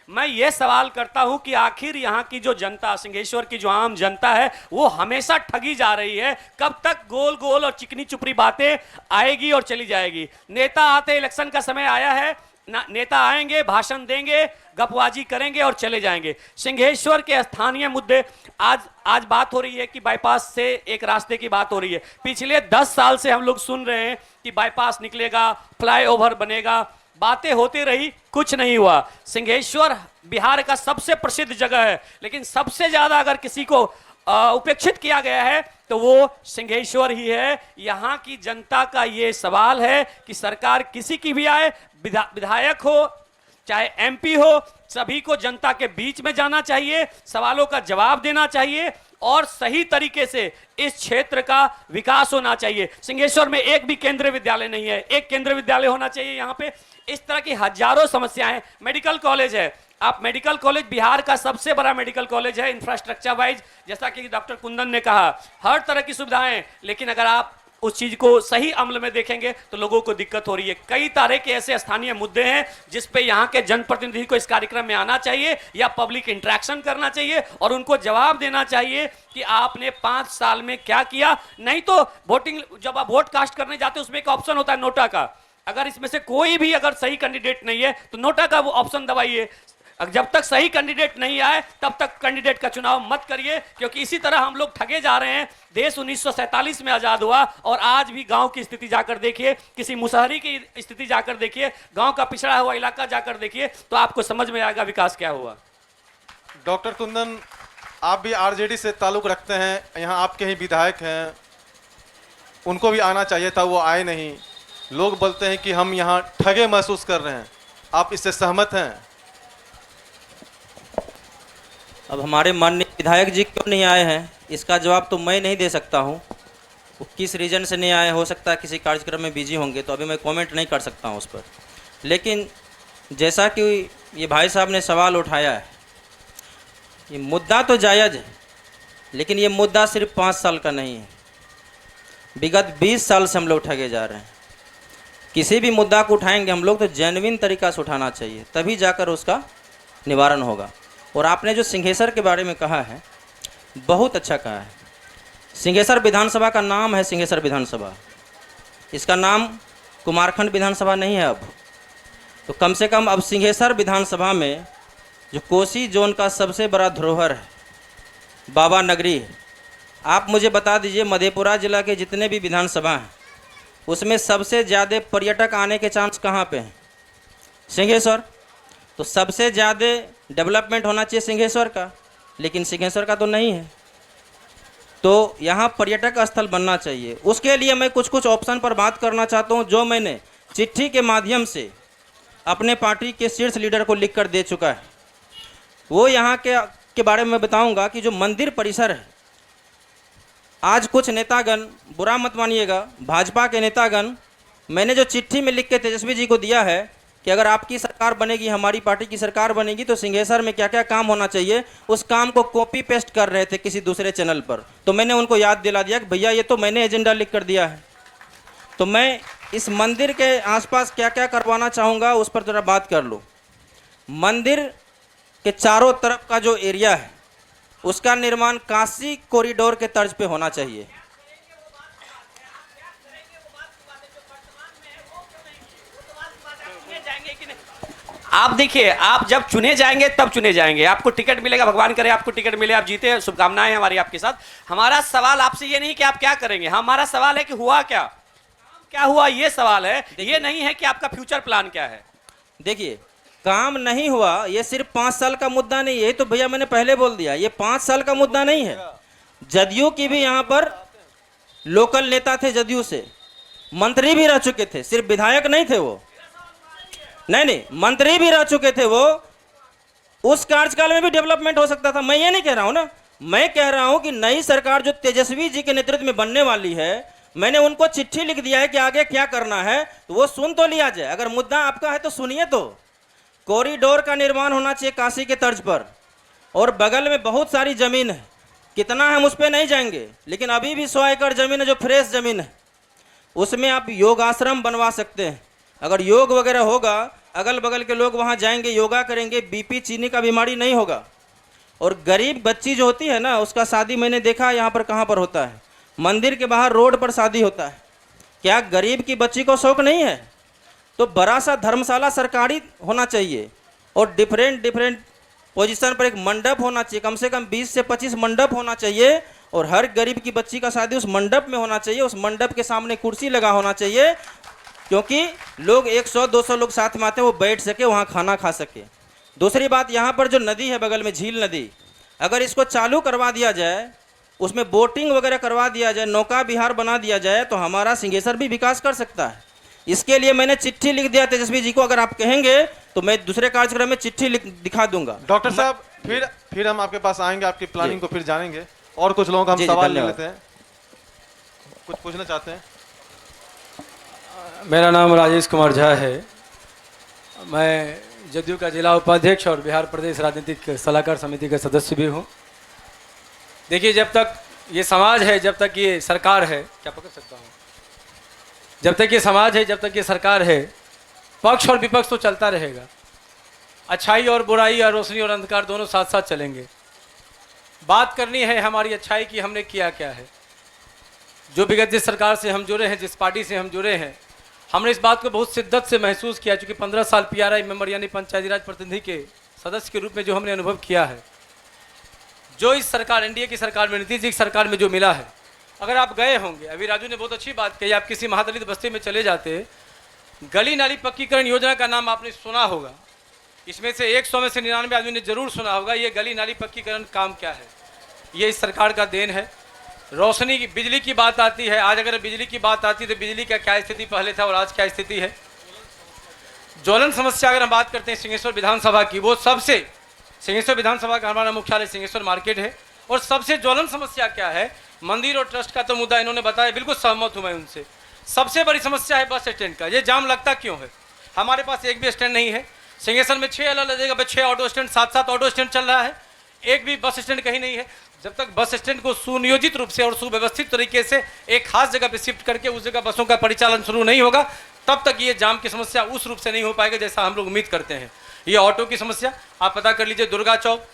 मैं ये सवाल करता हूं कि आखिर यहाँ की जो जनता, सिंहेश्वर की जो आम जनता है, वो हमेशा ठगी जा रही है। कब तक गोल गोल और चिकनी चुपड़ी बातें आएगी और चली जाएगी? नेता आते, इलेक्शन का समय आया है, नेता आएंगे, भाषण देंगे, गपबाजी करेंगे और चले जाएंगे। सिंहेश्वर के स्थानीय मुद्दे, आज बात हो रही है कि बाईपास से एक रास्ते की बात हो रही है। पिछले 10 साल से हम लोग सुन रहे हैं कि बाईपास निकलेगा, फ्लाईओवर बनेगा, बातें होती रही, कुछ नहीं हुआ। सिंहेश्वर बिहार का सबसे प्रसिद्ध जगह है, लेकिन सबसे ज्यादा अगर किसी को उपेक्षित किया गया है तो वो सिंहेश्वर ही है। यहाँ की जनता का ये सवाल है कि सरकार किसी की भी आए, विधायक हो चाहे एमपी हो, सभी को जनता के बीच में जाना चाहिए, सवालों का जवाब देना चाहिए और सही तरीके से इस क्षेत्र का विकास होना चाहिए। सिंहेश्वर में एक भी केंद्रीय विद्यालय नहीं है, एक केंद्रीय विद्यालय होना चाहिए यहाँ पे। इस तरह की हजारों समस्याएं। मेडिकल कॉलेज है, आप मेडिकल कॉलेज बिहार का सबसे बड़ा मेडिकल कॉलेज है इंफ्रास्ट्रक्चर वाइज, जैसा कि डॉक्टर कुंदन ने कहा, हर तरह की सुविधाएं, लेकिन अगर आप उस चीज को सही अमल में देखेंगे तो लोगों को दिक्कत हो रही है। कई तरह के ऐसे स्थानीय मुद्दे हैं जिस पे यहाँ के जनप्रतिनिधि को इस कार्यक्रम में आना चाहिए या पब्लिक इंटरेक्शन करना चाहिए और उनको जवाब देना चाहिए कि आपने 5 साल में क्या किया। नहीं तो वोटिंग, जब आप वोट कास्ट करने जाते हैं उसमें एक ऑप्शन होता है नोटा का, अगर इसमें से कोई भी अगर सही कैंडिडेट नहीं है तो नोटा का वो ऑप्शन दबाइए। जब तक सही कैंडिडेट नहीं आए तब तक कैंडिडेट का चुनाव मत करिए, क्योंकि इसी तरह हम लोग ठगे जा रहे हैं। देश 1947 में आजाद हुआ और आज भी गांव की स्थिति जाकर देखिए, किसी मुसहरी की स्थिति जाकर देखिए, गांव का पिछड़ा हुआ इलाका जाकर देखिए, तो आपको समझ में आएगा विकास क्या हुआ। डॉक्टर कुंदन, आप भी आरजेडी से ताल्लुक रखते हैं, यहाँ आपके ही विधायक हैं, उनको भी आना चाहिए था, वो आए नहीं। लोग बोलते हैं कि हम यहाँ ठगे महसूस कर रहे हैं, आप इससे सहमत हैं? अब हमारे माननीय विधायक जी क्यों नहीं आए हैं, इसका जवाब तो मैं नहीं दे सकता हूं। वो किस रीजन से नहीं आए, हो सकता है किसी कार्यक्रम में बिजी होंगे, तो अभी मैं कमेंट नहीं कर सकता हूं उस पर। लेकिन जैसा कि ये भाई साहब ने सवाल उठाया है, ये मुद्दा तो जायज़ है, लेकिन ये मुद्दा सिर्फ 5 साल का नहीं है। विगत 20 साल से हम लोग ठगे जा रहे हैं। किसी भी मुद्दा को उठाएंगे हम लोग तो जेन्युइन तरीका से उठाना चाहिए, तभी जाकर उसका निवारण होगा। और आपने जो सिंहेश्वर के बारे में कहा है, बहुत अच्छा कहा है। सिंहेश्वर विधानसभा का नाम है सिंहेश्वर विधानसभा, इसका नाम कुमारखंड विधानसभा नहीं है अब। तो कम से कम अब सिंहेश्वर विधानसभा में जो कोसी जोन का सबसे बड़ा धरोहर है, बाबा नगरी है। आप मुझे बता दीजिए, मधेपुरा जिला के जितने भी विधानसभा हैं उसमें सबसे ज़्यादा पर्यटक आने के चांस कहाँ पे हैं? सिंहेश्वर। तो सबसे ज़्यादा डेवलपमेंट होना चाहिए सिंहेश्वर का, लेकिन सिंहेश्वर का तो नहीं है। तो यहाँ पर्यटक स्थल बनना चाहिए। उसके लिए मैं कुछ कुछ ऑप्शन पर बात करना चाहता हूँ, जो मैंने चिट्ठी के माध्यम से अपने पार्टी के शीर्ष लीडर को लिख कर दे चुका है। वो यहाँ के बारे में बताऊँगा कि जो मंदिर परिसर है, आज कुछ नेतागण, बुरा मत मानिएगा, भाजपा के नेतागण, मैंने जो चिट्ठी में लिख के तेजस्वी जी को दिया है कि अगर आपकी सरकार बनेगी, हमारी पार्टी की सरकार बनेगी, तो सिंहेश्वर में क्या क्या काम होना चाहिए, उस काम को कॉपी पेस्ट कर रहे थे किसी दूसरे चैनल पर। तो मैंने उनको याद दिला दिया कि भैया ये तो मैंने एजेंडा लिख कर दिया है। तो मैं इस मंदिर के आसपास क्या क्या करवाना चाहूँगा उस पर थोड़ा बात कर लो। मंदिर के चारों तरफ का जो एरिया है उसका निर्माण काशी कॉरिडोर के तर्ज पे होना चाहिए। आप देखिए, आप जब चुने जाएंगे तब चुने जाएंगे, आपको टिकट मिलेगा, भगवान करे आपको टिकट मिले, आप जीते, शुभकामनाएं हमारी आपके साथ। हमारा सवाल आपसे ये नहीं कि आप क्या करेंगे, हमारा सवाल है कि हुआ क्या, क्या हुआ, ये सवाल है। ये नहीं है कि आपका फ्यूचर प्लान क्या है। देखिए, काम नहीं हुआ, ये सिर्फ 5 साल का मुद्दा नहीं है। तो भैया मैंने पहले बोल दिया, ये 5 साल का मुद्दा नहीं है। जदयू की भी यहाँ पर लोकल नेता थे, जदयू से मंत्री भी रह चुके थे, सिर्फ विधायक नहीं थे वो, नहीं, मंत्री भी रह चुके थे वो। उस कार्यकाल में भी डेवलपमेंट हो सकता था। मैं ये नहीं कह रहा हूं ना, मैं कह रहा हूं कि नई सरकार जो तेजस्वी जी के नेतृत्व में बनने वाली है, मैंने उनको चिट्ठी लिख दिया है कि आगे क्या करना है, तो वो सुन तो लिया जाए। अगर मुद्दा आपका है तो सुनिए। तो कॉरिडोर का निर्माण होना चाहिए काशी के तर्ज पर, और बगल में बहुत सारी जमीन है, कितना हम उस पर नहीं जाएंगे, लेकिन अभी भी 100 एकड़ जमीन है जो फ्रेश जमीन है, उसमें आप योग आश्रम बनवा सकते हैं। अगर योग वगैरह होगा अगल बगल के लोग वहाँ जाएंगे, योगा करेंगे, बीपी चीनी का बीमारी नहीं होगा। और गरीब बच्ची जो होती है ना, उसका शादी मैंने देखा यहाँ पर कहाँ पर होता है, मंदिर के बाहर रोड पर शादी होता है। क्या गरीब की बच्ची को शौक नहीं है? तो बड़ा सा धर्मशाला सरकारी होना चाहिए और डिफरेंट पोजीशन पर एक मंडप होना चाहिए, कम से कम 20 से 25 मंडप होना चाहिए। और हर गरीब की बच्ची का शादी उस मंडप में होना चाहिए, उस मंडप के सामने कुर्सी लगा होना चाहिए, क्योंकि लोग 100-200 लोग साथ में आते हैं, वो बैठ सके, वहाँ खाना खा सके। दूसरी बात, यहाँ पर जो नदी है बगल में, झील नदी, अगर इसको चालू करवा दिया जाए, उसमें बोटिंग वगैरह करवा दिया जाए, नौका विहार बना दिया जाए, तो हमारा सिंहेश्वर भी विकास कर सकता है। इसके लिए मैंने चिट्ठी लिख दिया तेजस्वी जी को, अगर आप कहेंगे तो मैं दूसरे कार्यक्रम में चिट्ठी दिखा दूंगा। डॉक्टर साहब फिर हम आपके पास आएंगे, आपकी प्लानिंग को फिर जानेंगे। और कुछ लोगों का हम सवाल ले लेते हैं, कुछ पूछना चाहते हैं। मेरा नाम राजेश कुमार झा है। मैं जदयू का जिला उपाध्यक्ष और बिहार प्रदेश राजनीतिक सलाहकार समिति का सदस्य भी हूँ। देखिए, जब तक ये समाज है, जब तक ये सरकार है, क्या पकड़ सकता हूँ, जब तक ये समाज है, जब तक ये सरकार है, पक्ष और विपक्ष तो चलता रहेगा। अच्छाई और बुराई और रोशनी और अंधकार दोनों साथ साथ चलेंगे। बात करनी है हमारी अच्छाई की, हमने किया क्या है। जो विगत जिस सरकार से हम जुड़े हैं, जिस पार्टी से हम जुड़े हैं, हमने इस बात को बहुत शिद्दत से महसूस किया, चूँकि 15 साल PRI मेंबर यानी पंचायती राज प्रतिनिधि के सदस्य के रूप में जो हमने अनुभव किया है, जो इस सरकार NDA की सरकार में, नीतीश जी की सरकार में जो मिला है। अगर आप गए होंगे, अभी राजू ने बहुत अच्छी बात कही, आप किसी महादलित बस्ती में चले जाते, गली नाली पक्कीकरण योजना का नाम आपने सुना होगा। इसमें से 100 में से 99 आदमी ने जरूर सुना होगा। ये गली नाली पक्कीकरण काम क्या है, ये इस सरकार का देन है। रोशनी की, बिजली की बात आती है, आज अगर बिजली की बात आती है तो बिजली का क्या स्थिति पहले था और आज क्या स्थिति है। ज्वलन समस्या अगर हम बात करते हैं सिंहेश्वर विधानसभा की, वो सबसे, सिंहेश्वर विधानसभा का हमारा मुख्यालय सिंहेश्वर मार्केट है, और सबसे ज्वलन समस्या क्या है, मंदिर और ट्रस्ट का तो मुद्दा इन्होंने बताया, बिल्कुल सहमत हूँ मैं उनसे। सबसे बड़ी समस्या है बस स्टैंड का। ये जाम लगता क्यों है? हमारे पास एक भी स्टैंड नहीं है। सिंहेश्वर में 6 अलग जगह पे 6 ऑटो स्टैंड, 7-7 ऑटो स्टैंड चल रहा है, एक भी बस स्टैंड कहीं नहीं है। जब तक बस स्टैंड को सुनियोजित रूप से और सुव्यवस्थित तरीके से एक खास जगह पे शिफ्ट करके उस जगह बसों का परिचालन शुरू नहीं होगा, तब तक ये जाम की समस्या उस रूप से नहीं हो पाएगा जैसा हम लोग उम्मीद करते हैं। ये ऑटो की समस्या आप पता कर लीजिए, दुर्गा चौक,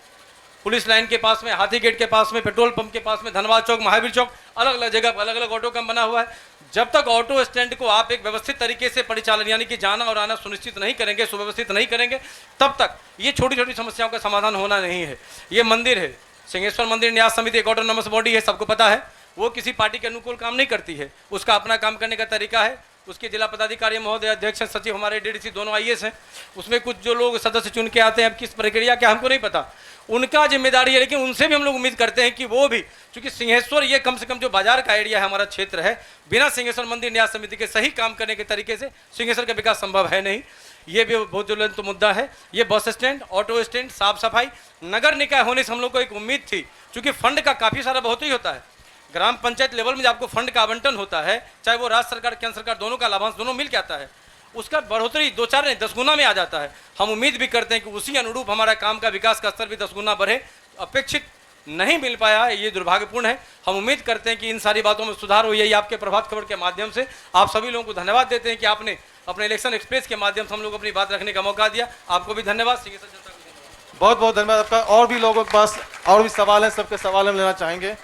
पुलिस लाइन के पास में, हाथी गेट के पास में, पेट्रोल पंप के पास में, धनबाद चौक, महावीर चौक, अलग अलग जगह पर अलग अलग ऑटो कम बना हुआ है। जब तक ऑटो स्टैंड को आप एक व्यवस्थित तरीके से परिचालन यानी कि जाना और आना सुनिश्चित नहीं करेंगे, सुव्यवस्थित नहीं करेंगे, तब तक ये छोटी छोटी समस्याओं का समाधान होना नहीं है। ये मंदिर है, सिंहेश्वर मंदिर न्यास समिति एक ऑटोनॉमस बॉडी है, सबको पता है। वो किसी पार्टी के अनुकूल काम नहीं करती है, उसका अपना काम करने का तरीका है। उसके जिला पदाधिकारी महोदय, अध्यक्ष सचिव, हमारे DDC दोनों IAS हैं। उसमें कुछ जो लोग सदस्य चुन के आते हैं, अब किस प्रक्रिया क्या हमको नहीं पता, उनका जिम्मेदारी है। लेकिन उनसे भी हम लोग उम्मीद करते हैं कि वो भी, क्योंकि सिंहेश्वर ये कम से कम जो बाजार का एरिया है, हमारा क्षेत्र है, बिना सिंहेश्वर मंदिर न्यास समिति के सही काम करने के तरीके से सिंहेश्वर का विकास संभव है नहीं। ये भी बहुत ज्वलंत मुद्दा है। ये बस स्टैंड, ऑटो स्टैंड, साफ सफाई, नगर निकाय होने से हम लोग को एक उम्मीद थी, क्योंकि फंड का काफ़ी सारा बहुत ही होता है। ग्राम पंचायत लेवल में जब आपको फंड का आवंटन होता है, चाहे वो राज्य सरकार, केंद्र सरकार, दोनों का लाभांश दोनों मिल के आता है, उसका बढ़ोतरी 2-4 नहीं 10 गुना में आ जाता है। हम उम्मीद भी करते हैं कि उसी अनुरूप हमारा काम का विकास का स्तर भी 10 गुना बढ़े। अपेक्षित नहीं मिल पाया, ये दुर्भाग्यपूर्ण है। हम उम्मीद करते हैं कि इन सारी बातों में सुधार हो। यही आपके प्रभात खबर के माध्यम से आप सभी लोगों को धन्यवाद देते हैं कि आपने अपने इलेक्शन एक्सप्रेस के माध्यम से हम लोग अपनी बात रखने का मौका दिया। आपको भी धन्यवाद, सिंहेश्वर जनता को धन्यवाद। बहुत बहुत धन्यवाद आपका। और भी लोगों के पास और भी सवाल हैं, सबके सवाल हम लेना चाहेंगे।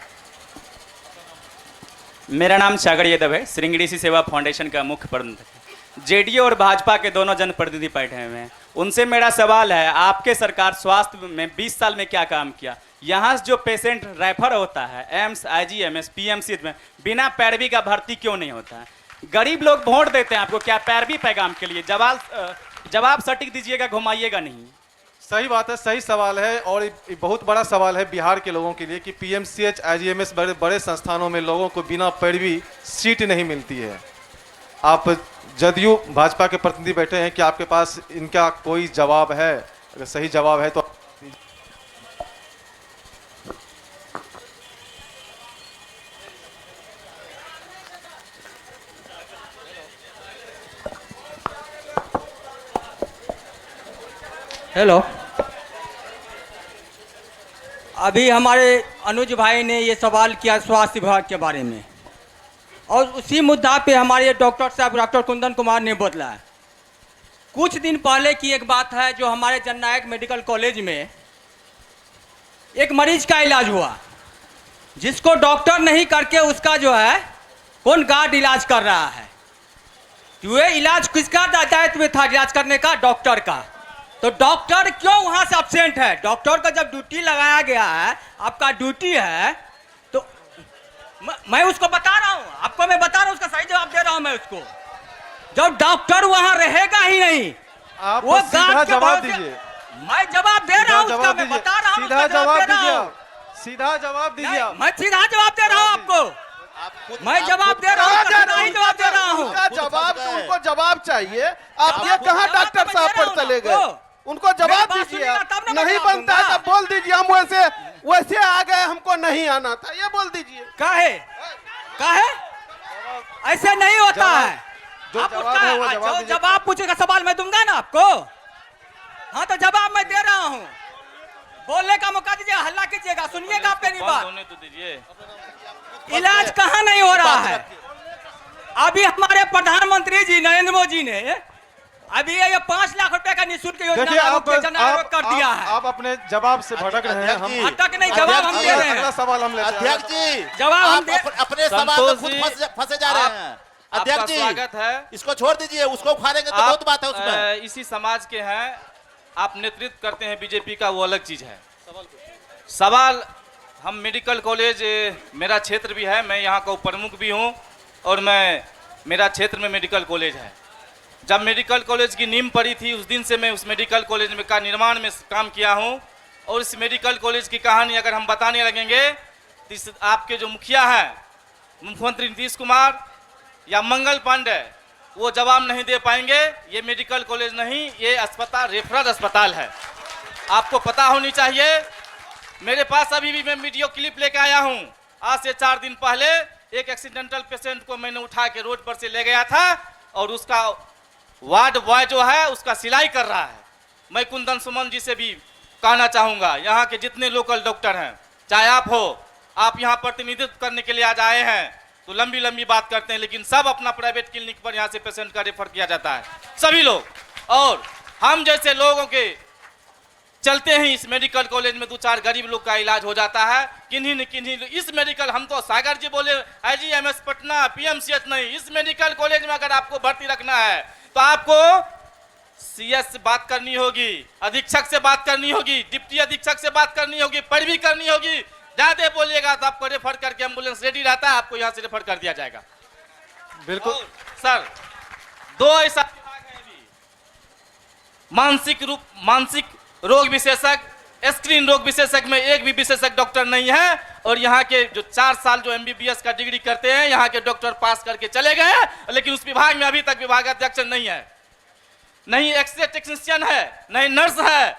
मेरा नाम सागर यादव है, श्रृंगेरी सेवा फाउंडेशन का मुख्य प्रबंधक। JDU और भाजपा के दोनों जनप्रतिनिधि बैठे हुए हैं, उनसे मेरा सवाल है, आपके सरकार स्वास्थ्य में 20 साल में क्या काम किया? यहाँ से जो पेशेंट रेफर होता है एम्स, IGMS, PMC में, बिना पैरवी का भर्ती क्यों नहीं होता है? गरीब लोग वोट देते हैं आपको, क्या पैरवी पैगाम के लिए? जवाब सटीक दीजिएगा, घुमाइएगा नहीं। सही बात है, सही सवाल है, और ये बहुत बड़ा सवाल है बिहार के लोगों के लिए कि PMCH, IGMS बड़े बड़े संस्थानों में लोगों को बिना पैरवी सीट नहीं मिलती है। आप जदयू भाजपा के प्रतिनिधि बैठे हैं, कि आपके पास इनका कोई जवाब है? अगर सही जवाब है तो हेलो, अभी हमारे अनुज भाई ने ये सवाल किया स्वास्थ्य विभाग के बारे में, और उसी मुद्दा पे हमारे डॉक्टर साहब, डॉक्टर कुंदन कुमार ने बदला है। कुछ दिन पहले की एक बात है, जो हमारे जननायक मेडिकल कॉलेज में एक मरीज का इलाज हुआ, जिसको डॉक्टर नहीं करके उसका जो है कौन गार्ड इलाज कर रहा है। तो ये इलाज किसका दायित्व में था इलाज करने का? डॉक्टर का। तो डॉक्टर क्यों वहां से अब्सेंट है? डॉक्टर का जब ड्यूटी लगाया गया है, आपका ड्यूटी है, तो मैं उसको बता रहा हूं, आपको मैं बता रहा हूं, उसका सही जवाब दे रहा हूं मैं उसको। जब डॉक्टर वहां रहेगा ही नहीं, आप वो सीधा गार्ड के जवाब भरोसे- दीजिए। मैं जवाब दे रहा हूं उसका, मैं बता रहा हूं, सीधा उसका जवाब दे रहा दीजिए। हूं। सीधा जवाब दीजिए आप। मैं सीधा जवाब दे रहा हूं आपको, मैं जवाब दे रहा हूं, सीधा ही जवाब दे रहा हूं। उनका जवाब, उनको जवाब चाहिए। आप ये कहाँ डॉक्टर साहब पर चले गए? उनको जवाब दीजिए। नहीं बनता है तब बोल दीजिए, हम वैसे आ गए, हमको नहीं आना था, ये बोल दीजिए। काहे ऐसे नहीं होता है। जो जवाब है वो जवाब दीजिए। जवाब पूछेगा सवाल मैं दूंगा ना आपको। हाँ तो जवाब मैं दे रहा हूँ, बोलने का मौका दीजिए, हल्ला कीजिएगा, सुनिएगा आप मेरी बात। इलाज कहाँ नहीं हो रहा है? अभी हमारे प्रधानमंत्री जी नरेंद्र मोदी ने अभी ये 5 लाख रुपए का निःशुल्क योजना देखिए लागू कर दिया है। आप अपने जवाब से भटक रहे हैं। हम अटक नहीं, जवाब हम दे रहे हैं। अगला सवाल हम लेते हैं। अध्यक्ष जी, जवाब हम आप अपने सवाल में खुद फंसे जा रहे हैं। अध्यक्ष जी, स्वागत है। इसको छोड़ दीजिए, उसको उखाड़ेंगे तो बहुत बात है उसमें। इसी समाज के हैं, आप नेतृत्व करते हैं बीजेपी का, वो अलग चीज है। सवाल हम मेडिकल कॉलेज, मेरा क्षेत्र भी है, मैं यहाँ का उप प्रमुख भी हूँ, और मेरा क्षेत्र में मेडिकल कॉलेज है। जब मेडिकल कॉलेज की नींव पड़ी थी, उस दिन से मैं उस मेडिकल कॉलेज में का निर्माण में काम किया हूँ। और इस मेडिकल कॉलेज की कहानी अगर हम बताने लगेंगे तो आपके जो मुखिया हैं, मुख्यमंत्री नीतीश कुमार या मंगल पांडे, वो जवाब नहीं दे पाएंगे। ये मेडिकल कॉलेज नहीं, ये अस्पताल रेफरल अस्पताल है, आपको पता होनी चाहिए। मेरे पास अभी भी मैं वीडियो क्लिप लेके आया हूँ। आज से 4 दिन पहले एक एक्सीडेंटल पेशेंट को मैंने उठा के रोड पर से ले गया था, और उसका वार्ड बॉय जो है उसका सिलाई कर रहा है। मैं कुंदन सुमन जी से भी कहना चाहूँगा, यहाँ के जितने लोकल डॉक्टर हैं, चाहे आप हो, आप यहाँ प्रतिनिधित्व करने के लिए आज आए हैं तो लंबी लंबी बात करते हैं, लेकिन सब अपना प्राइवेट क्लिनिक पर यहाँ से पेशेंट का रेफर किया जाता है, सभी लोग। और हम जैसे लोगों के चलते ही इस मेडिकल कॉलेज में 2-4 गरीब लोग का इलाज हो जाता है। किन्हीं न किन्हीं इस मेडिकल, हम तो सागर जी बोले IGMS पटना, PMCH नहीं, इस मेडिकल कॉलेज में अगर आपको भर्ती रखना है तो आपको CS से बात करनी होगी, अधीक्षक से बात करनी होगी, डिप्टी अधीक्षक से बात करनी होगी, पैरवी करनी होगी। ज्यादा बोलिएगा तो आपको रेफर करके एम्बुलेंस रेडी रहता है, आपको यहाँ से रेफर कर दिया जाएगा। बिल्कुल सर, 2 ऐसा विभाग है अभी, मानसिक रोग विशेषज्ञ, स्क्रीन रोग विशेषज्ञ में एक भी विशेषज्ञ डॉक्टर नहीं है। और यहाँ के जो 4 साल जो MBBS का डिग्री करते हैं, यहाँ के डॉक्टर पास करके चले गए हैं, लेकिन उस विभाग में अभी तक विभागाध्यक्ष नहीं है, नहीं एक्सरे टेक्नीशियन है, नहीं नर्स है,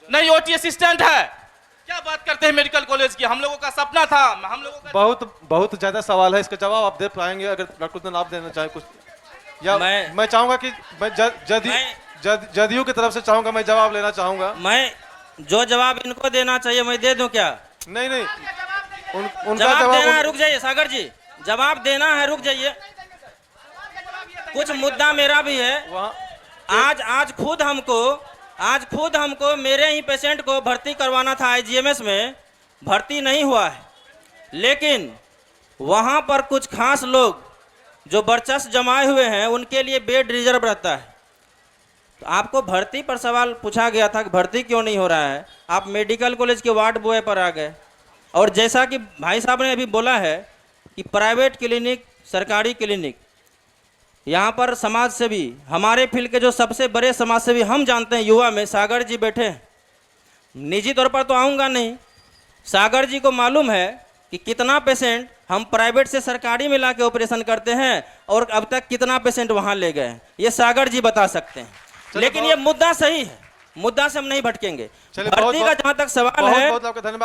नहीं OT असिस्टेंट है। क्या बात करते हैं मेडिकल कॉलेज की? हम लोगों का सपना था, हम लोगों का बहुत ज्यादा सवाल है, इसका जवाब आप दे पाएंगे अगर डॉक्टर कुंदन आप देना चाहे कुछ? या मैं चाहूंगा कि जदयू की तरफ से चाहूंगा, मैं जवाब लेना चाहूंगा। मैं जो जवाब इनको देना चाहिए मैं दे दूं क्या? नहीं, उनका जवाब देना है, रुक जाइए सागर जी, जवाब देना है, रुक जाइए। कुछ मुद्दा मेरा भी है। आज खुद हमको मेरे ही पेशेंट को भर्ती करवाना था IGMS में, भर्ती नहीं हुआ है, लेकिन वहां पर कुछ खास लोग जो वर्चस्व जमाए हुए हैं उनके लिए बेड रिजर्व रहता है। तो आपको भर्ती पर सवाल पूछा गया था कि भर्ती क्यों नहीं हो रहा है, आप मेडिकल कॉलेज के वार्ड बॉय पर आ गए। और जैसा कि भाई साहब ने अभी बोला है कि प्राइवेट क्लिनिक, सरकारी क्लिनिक, यहाँ पर समाज सेवी, हमारे फील्ड के जो सबसे बड़े समाज सेवी हम जानते हैं युवा में, सागर जी बैठे हैं। निजी तौर पर तो आऊँगा नहीं, सागर जी को मालूम है कि कितना पेशेंट हम प्राइवेट से सरकारी में ला के ऑपरेशन करते हैं और अब तक कितना पेशेंट वहाँ ले गए, ये सागर जी बता सकते हैं। लेकिन ये मुद्दा सही है, मुद्दा से हम नहीं भटकेंगे। भर्ती का जहाँ तक सवाल है,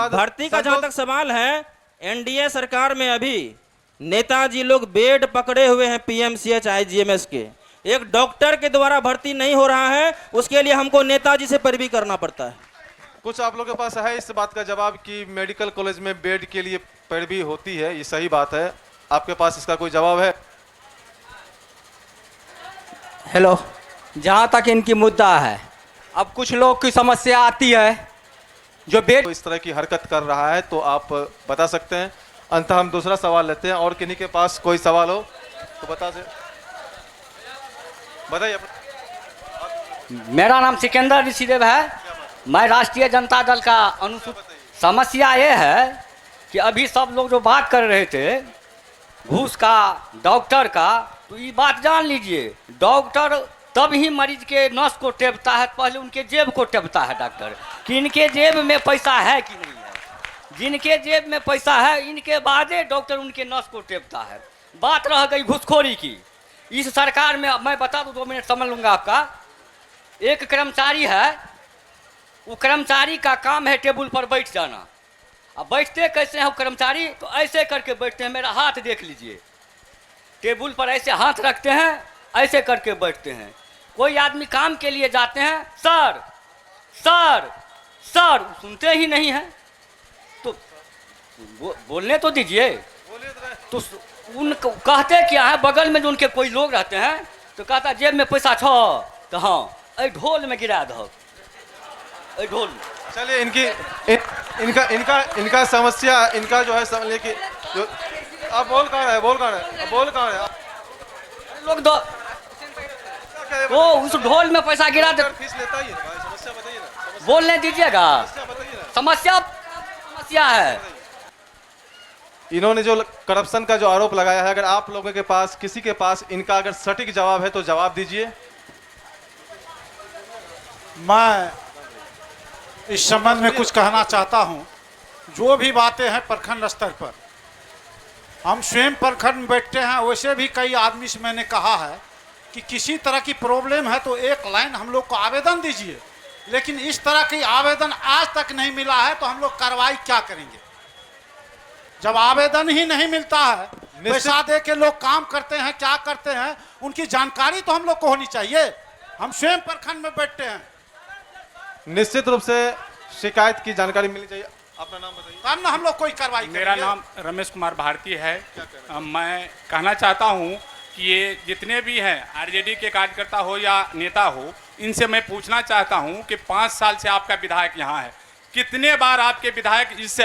भर्ती का जहाँ तक सवाल है, NDA सरकार में अभी नेताजी लोग बेड पकड़े हुए हैं PMCH IGMS के, एक डॉक्टर के द्वारा भर्ती नहीं हो रहा है, उसके लिए हमको नेताजी से पैरवी करना पड़ता है। कुछ आप लोगों के पास है इस बात का जवाब कि मेडिकल कॉलेज में बेड के लिए पैरवी होती है, ये सही बात है? आपके पास इसका कोई जवाब है? हेलो, जहाँ तक इनकी मुद्दा है, अब कुछ लोग की समस्या आती है जो बेड तो इस तरह की हरकत कर रहा है तो आप बता सकते हैं। अंत हम दूसरा सवाल लेते हैं, और किन्हीं के पास कोई सवाल हो तो बताइए। मेरा नाम सिकंदर ऋषिदेव है, मैं राष्ट्रीय जनता दल का अनुसूचित। समस्या ये है कि अभी सब लोग जो बात कर रहे थे घूस का, डॉक्टर का, तो ये बात जान लीजिए, डॉक्टर तब ही मरीज के नस को टेपता है, पहले उनके जेब को टेपता है डॉक्टर, कि इनके जेब में पैसा है कि नहीं है। जिनके जेब में पैसा है इनके बादे डॉक्टर उनके नस को टेपता है। बात रह गई घूसखोरी की। इस सरकार में मैं बता दूं, 2 मिनट समझ लूँगा आपका। एक कर्मचारी है, वो कर्मचारी का काम है टेबल पर बैठ जाना। अब बैठते कैसे हैं वो कर्मचारी, तो ऐसे करके बैठते हैं, मेरा हाथ देख लीजिए, टेबल पर ऐसे हाथ रखते हैं, ऐसे करके बैठते हैं। कोई आदमी काम के लिए जाते हैं, सर सर सर, सुनते ही नहीं हैं, तो बोलने तो दीजिए। तो उनको कहते क्या है, बगल में जो उनके कोई लोग रहते हैं तो कहता जेब में पैसा छो, तो हाँ ऐ ढोल में गिरा दो, ऐ ढोल में। चलिए इनका समस्या, इनका जो है समझिए कि जो आप बोल कहाँ रहे लोग दो वो उस ढोल में पैसा गिरा दे, फीस लेता ही है भाई, समस्या बताइए ना, बोलने दीजिएगा। समस्या है। इन्होंने जो करप्शन का जो आरोप लगाया है, अगर आप लोगों के पास, किसी के पास इनका अगर सटीक जवाब है तो जवाब दीजिए। मैं इस संबंध में कुछ कहना चाहता हूं। जो भी बातें हैं प्रखंड स्तर पर, हम स्वयं प्रखंड में बैठते हैं, वैसे भी कई आदमी से मैंने कहा है कि किसी तरह की प्रॉब्लम है तो एक लाइन हम लोग को आवेदन दीजिए, लेकिन इस तरह की आवेदन आज तक नहीं मिला है, तो हम लोग कार्रवाई क्या करेंगे? जब आवेदन ही नहीं मिलता है, पैसा दे के लोग काम करते हैं, क्या करते हैं, उनकी जानकारी तो हम लोग को होनी चाहिए। हम स्वयं प्रखंड में बैठते हैं। निश्चित रूप से शिकायत की जानकारी मिलनी चाहिए। अपना नाम बताइए। तब ना हम लोग कोई कार्रवाई। मेरा नाम रमेश कुमार भारती है। मैं कहना चाहता हूं कि ये जितने भी हैं आरजेडी के कार्यकर्ता हो या नेता हो, इनसे मैं पूछना चाहता हूं कि 5 साल से आपका विधायक यहाँ है, कितने बार आपके विधायक इस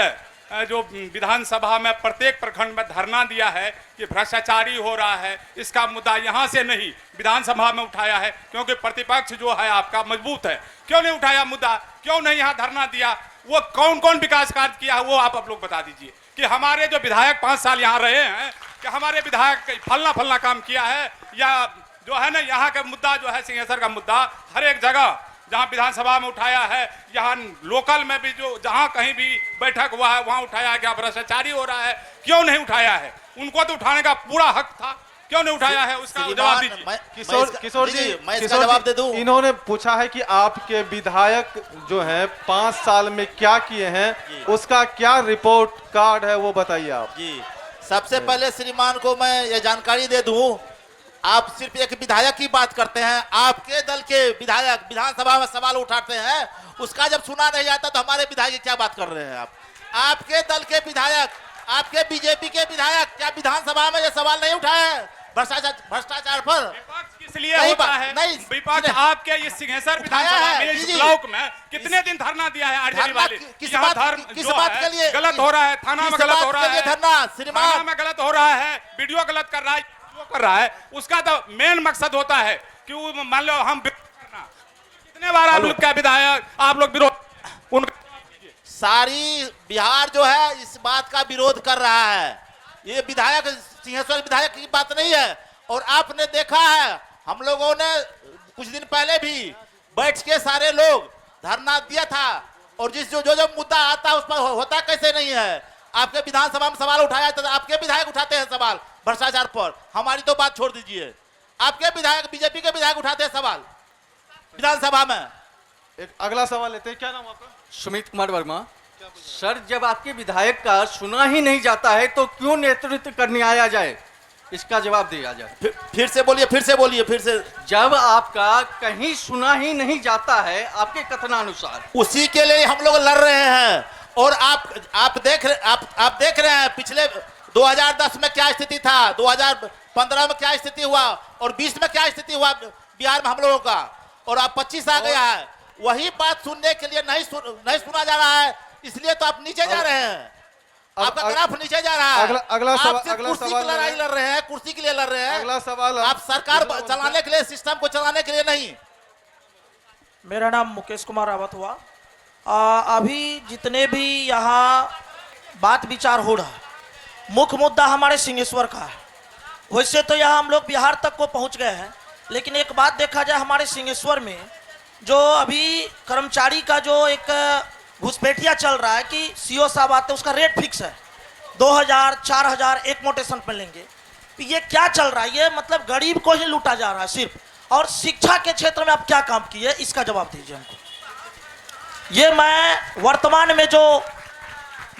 जो विधानसभा में प्रत्येक प्रखंड में धरना दिया है कि भ्रष्टाचारी हो रहा है, इसका मुद्दा यहाँ से नहीं विधानसभा में उठाया है, क्योंकि प्रतिपक्ष जो है आपका मजबूत है। क्यों नहीं उठाया मुद्दा, क्यों नहीं यहाँ धरना दिया? वो कौन कौन विकास कार्य किया है वो आप लोग बता दीजिए। कि हमारे जो विधायक 5 साल यहाँ रहे हैं, कि हमारे विधायक फलना काम किया है, या जो है ना यहाँ का मुद्दा जो है सिंहेश्वर का मुद्दा हर एक जगह जहाँ विधानसभा में उठाया है, यहाँ लोकल में भी जो जहाँ कहीं भी बैठक हुआ है वहाँ उठाया गया, भ्रष्टाचारी हो रहा है, क्यों नहीं उठाया है? उनको तो उठाने का पूरा हक था, क्यों नहीं उठाया है? उसका जवाब दीजिए। किशोर जी, मैं इसका जवाब दे दूं। इन्होंने पूछा है कि आपके विधायक जो हैं 5 साल में क्या किए हैं, उसका क्या रिपोर्ट कार्ड है वो बताइए आप। जी, सबसे पहले श्रीमान को मैं ये जानकारी दे दूं, आप सिर्फ एक विधायक की बात करते हैं, आपके दल के विधायक विधानसभा में सवाल उठाते हैं, उसका जब सुना नहीं जाता तो हमारे विधायक क्या बात कर रहे हैं आप? आपके दल के विधायक, आपके बीजेपी के विधायक क्या विधानसभा में ये सवाल नहीं उठाए हैं भ्रष्टाचार पर? इसलिए होता है नहीं, विपक्ष आपके इस सिंहेश्वर विधानसभा में इस ब्लॉक में कितने दिन धरना दिया है आरजेडी वाले? किस बात के लिए गलत हो रहा है? थाना में गलत हो रहा है, थाना में गलत हो रहा है, वीडियो गलत कर रहा है, कर रहा है, उसका तो मेन मकसद होता है कि वो मान लो हम करना। कितने बार आप लोग क्या विधायक आप लोग विरोध, सारी बिहार जो है इस बात का विरोध कर रहा है। ये विधायक सिंहेश्वर विधायक की बात नहीं है। और आपने देखा है, हम लोगों ने कुछ दिन पहले भी बैठ के सारे लोग धरना दिया था, और जिस जो मुद्दा आता है उस पर होता कैसे नहीं है? आपके विधानसभा में सवाल उठाया तो आपके विधायक उठाते हैं सवाल भ्रष्टाचार पर, हमारी तो बात छोड़ दीजिए। आपके विधायक बीजेपी के विधायक उठाते हैं सवाल विधानसभा में। एक अगला सवाल लेते हैं। क्या नाम आपका? सुमित कुमार वर्मा। सर, जब आपके विधायक का सुना ही नहीं जाता है तो क्यों नेतृत्व करने आया जाए, इसका जवाब दिया जाए। फिर से बोलिए, फिर से बोलिए, फिर से। जब आपका कहीं सुना ही नहीं जाता है आपके कथनानुसार, उसी के लिए हम लोग लड़ रहे हैं। और आप देख रहे हैं पिछले 2010 में क्या स्थिति था, 2015 में क्या स्थिति हुआ, और 20 में क्या स्थिति हुआ बिहार में हम लोगों का, और अब 25 आ गया है। वही बात सुनने के लिए नहीं सुना जा रहा है, इसलिए तो आप नीचे जा रहे हैं। आपका ग्राफ नीचे जा रहा है। अगला आप सवाल, सिर्फ अगला कुर्सी सवाल की लड़ाई लड़ रहे हैं, कुर्सी के लिए लड़ रहे हैं। अगला सवाल आप सरकार चलाने के लिए, सिस्टम को चलाने के लिए नहीं। मेरा नाम मुकेश कुमार रावत हुआ। अभी जितने भी यहाँ बात विचार हो रहा है, मुख्य मुद्दा हमारे सिंहेश्वर का है। वैसे तो यहाँ हम लोग बिहार तक को पहुँच गए हैं, लेकिन एक बात देखा जाए, हमारे सिंहेश्वर में जो अभी कर्मचारी का जो एक घुसपैठिया चल रहा है कि सीओ साहब आते हैं, उसका रेट फिक्स है 2000 4000 एक मोटेशन पर लेंगे। ये क्या चल रहा है? ये मतलब गरीब को ही लूटा जा रहा है सिर्फ। और शिक्षा के क्षेत्र में आप क्या काम किए, इसका जवाब दीजिए हमको। ये मैं वर्तमान में जो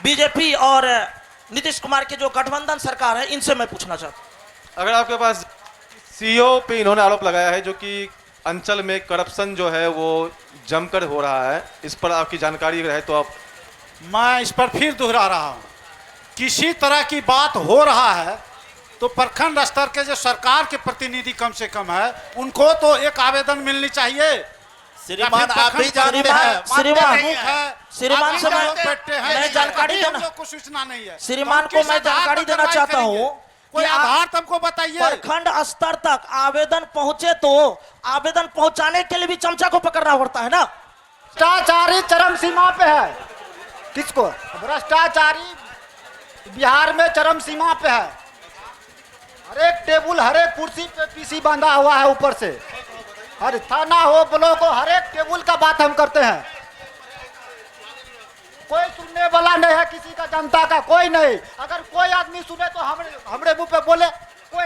बीजेपी और नीतीश कुमार के जो गठबंधन सरकार है, इनसे मैं पूछना चाहता हूँ। अगर आपके पास सीओ पे इन्होंने आरोप लगाया है जो कि अंचल में करप्शन जो है वो जमकर हो रहा है, इस पर आपकी जानकारी रहे तो आप। मैं इस पर फिर दोहरा रहा हूँ, किसी तरह की बात हो रहा है तो प्रखंड स्तर के जो सरकार के प्रतिनिधि कम से कम है, उनको तो एक आवेदन मिलनी चाहिए। श्रीमान आप भी जानते हैं, श्रीमान से मैं जानकारी देना, को सूचना नहीं है। श्रीमान को मैं जानकारी देना चाहता हूँ, कोई आधार तुमको बताइए। प्रखंड स्तर तक आवेदन पहुंचे तो आवेदन पहुंचाने के लिए भी चमचा को पकड़ना पड़ता है ना। भ्रष्टाचारी चरम सीमा पे है। किसको? भ्रष्टाचारी बिहार में चरम सीमा पे है। हर एक टेबुल, हर एक कुर्सी पे पीसी बांधा हुआ है ऊपर से। हर थाना हो, ब्लॉक हो, हर एक टेबुल का बात हम करते हैं। कोई सुनने वाला नहीं है किसी का, जनता का कोई नहीं। अगर कोई आदमी सुने तो हमरे मुंह पे बोले, कोई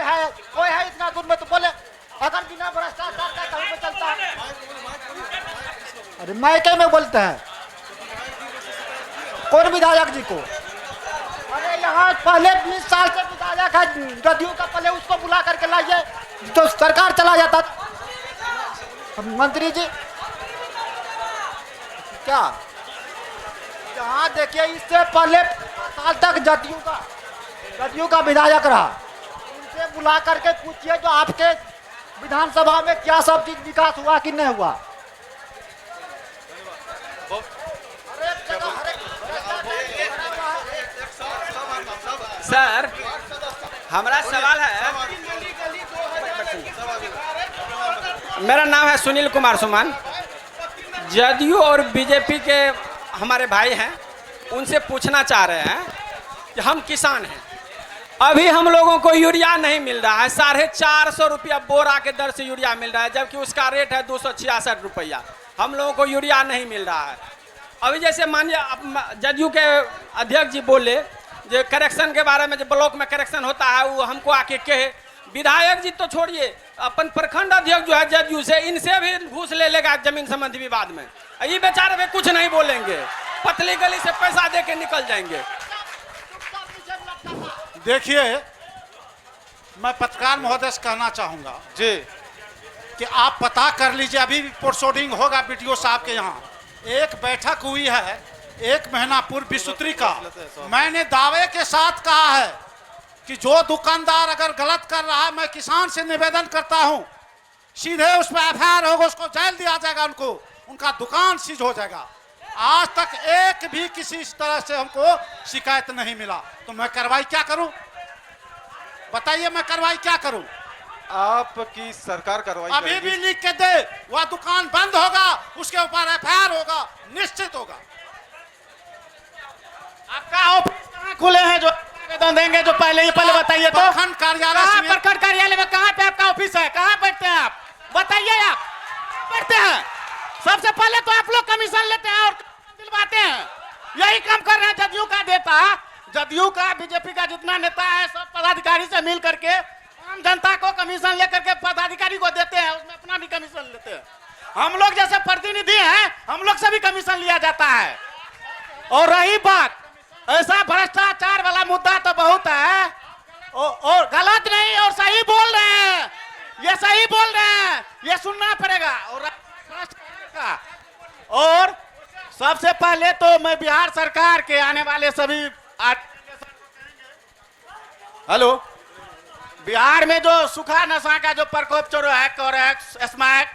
है इतना दूर में तो बोले। अगर बिना भ्रष्टाचार का कहीं पे चलता है, अरे मायके में बोलते हैं कौन विधायक जी को? अरे यहाँ पहले 20 साल से विधायक है जदयू का, पहले उसको बुला करके लाइए तो सरकार चला जाता। मंत्री जी क्या यहाँ देखिए, इससे पहले साल तक जदयू का विधायक रहा, उनसे बुला करके पूछिए जो आपके विधानसभा में क्या सब चीज विकास हुआ कि नहीं हुआ। सर हमारा सवाल है, मेरा नाम है सुनील कुमार सुमन। जदयू और बीजेपी के हमारे भाई हैं, उनसे पूछना चाह रहे हैं कि हम किसान हैं, अभी हम लोगों को यूरिया नहीं मिल रहा है। 450 रुपया बोरा के दर से यूरिया मिल रहा है, जबकि उसका रेट है 266 रुपया। हम लोगों को यूरिया नहीं मिल रहा है। अभी जैसे मानिए जदयू के अध्यक्ष जी बोले जो करेक्शन के बारे में, जो ब्लॉक में करेक्शन होता है वो हमको आके कहे। विधायक जी तो छोड़िए, अपन प्रखंड अध्यक्ष जो है जदयू से, इनसे भी घूस ले लेगा जमीन संबंधी विवाद में। ये बेचारे भी कुछ नहीं बोलेंगे, पतली गली से पैसा दे के निकल जाएंगे। देखिए, मैं पत्रकार महोदय से कहना चाहूंगा जी कि आप पता कर लीजिए, अभी पोस्टोडिंग होगा बीडीओ साहब के यहाँ। एक बैठक हुई है 1 महीना पूर्व विसूत्री का। मैंने दावे के साथ कहा है कि जो दुकानदार अगर गलत कर रहा है, मैं किसान से निवेदन करता हूं, सीधे उस पर एफआईआर होगा, उसको जेल दिया जाएगा, उनका दुकान सीज हो जाएगा। आज तक एक भी किसी तरह से हमको शिकायत नहीं मिला, तो मैं कार्रवाई क्या करूं? बताइए, मैं कार्रवाई क्या करूं? आपकी सरकार कार्रवाई अभी भी लिख के दे, वह दुकान बंद होगा, उसके ऊपर एफआईआर होगा, निश्चित होगा। आपका ऑफिस कहाँ खुले हैं जो आवेदन देंगे? जो पहले बताइए तो। प्रखंड कार्यालय, प्रखंड कार्यालय में कहाँ पे आपका ऑफिस है? कहाँ बैठते हैं आप? बताइए, आप बैठते हैं? सबसे पहले तो आप लोग कमीशन लेते हैं और दिलवाते हैं। यही काम कर रहे हैं जदयू का नेता, जदयू का, बीजेपी का जितना नेता है, सब पदाधिकारी से मिल करके आम जनता को कमीशन लेकर के पदाधिकारी को देते हैं, उसमें अपना भी कमीशन लेते हैं। हम लोग जैसे प्रतिनिधि हैं, हम लोग से भी कमीशन लिया जाता है। और रही बात, ऐसा भ्रष्टाचार वाला मुद्दा तो बहुत है, और गलत नहीं और सही बोल रहे हैं, ये सही बोल रहे हैं, ये सुनना पड़ेगा। और सबसे पहले तो मैं बिहार सरकार के आने वाले सभी हेलो बिहार में जो सूखा नशा का जो प्रकोप चल रहा है, कोरेक्स, स्मैक,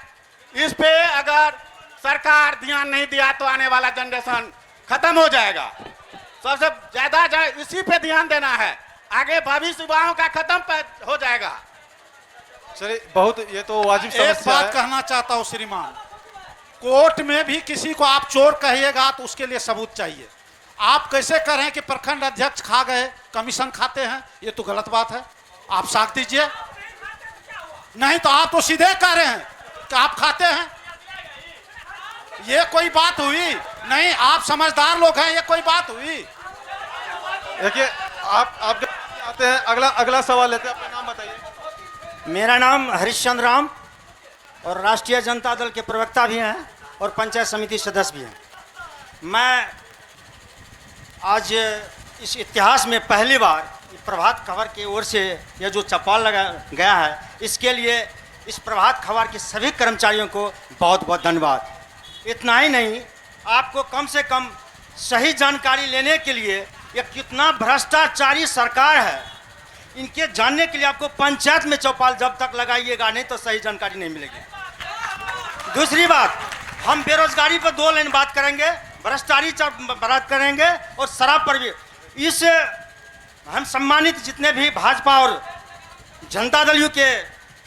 इस पे अगर सरकार ध्यान नहीं दिया तो आने वाला जनरेशन खत्म हो जाएगा। सबसे ज्यादा इसी पे ध्यान देना है, आगे भविष्य युवाओं का खत्म हो जाएगा। चलिए, बहुत ये तो वाजिब एक समस्या बात है। कहना चाहता हूँ श्रीमान, कोर्ट में भी किसी को आप चोर कहिएगा तो उसके लिए सबूत चाहिए। आप कैसे कह रहे हैं कि प्रखंड अध्यक्ष खा गए, कमीशन खाते हैं, ये तो गलत बात है। आप साख दीजिए। नहीं तो आप तो सीधे कह रहे हैं कि आप खाते हैं, ये कोई बात हुई? नहीं, आप समझदार लोग हैं, ये कोई बात हुई? देखिए, आप आते हैं, अगला सवाल लेते हैं। अपना नाम बताइए। मेरा नाम हरिश्चंद्र राम और राष्ट्रीय जनता दल के प्रवक्ता भी हैं और पंचायत समिति सदस्य भी हैं। मैं आज इस इतिहास में पहली बार प्रभात खबर की ओर से यह जो चौपाल लगा गया है, इसके लिए इस प्रभात खबर के सभी कर्मचारियों को बहुत बहुत धन्यवाद। इतना ही नहीं, आपको कम से कम सही जानकारी लेने के लिए यह कितना भ्रष्टाचारी सरकार है, इनके जानने के लिए आपको पंचायत में चौपाल जब तक लगाइएगा नहीं तो सही जानकारी नहीं मिलेगी। दूसरी बात, हम बेरोजगारी पर 2 लाइन बात करेंगे, भ्रष्टाचारी बात करेंगे और शराब पर भी। इस हम सम्मानित जितने भी भाजपा और जनता दल के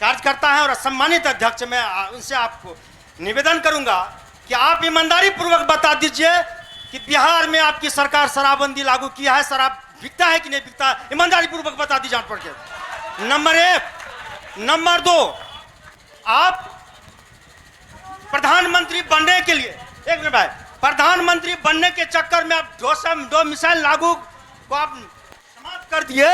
कार्यकर्ता हैं और सम्मानित अध्यक्ष, मैं उनसे आपको निवेदन करूंगा कि आप ईमानदारी पूर्वक बता दीजिए कि बिहार में आपकी सरकार शराबबंदी लागू किया है, शराब बिकता है कि नहीं बिकता, ईमानदारी पूर्वक बता दी जान पड़ के। नंबर 1। नंबर 2, आप प्रधानमंत्री बनने के लिए, एक मिनट भाई, प्रधानमंत्री बनने के चक्कर में आप 2 मिसाइल लागू को आप समाप्त कर दिए।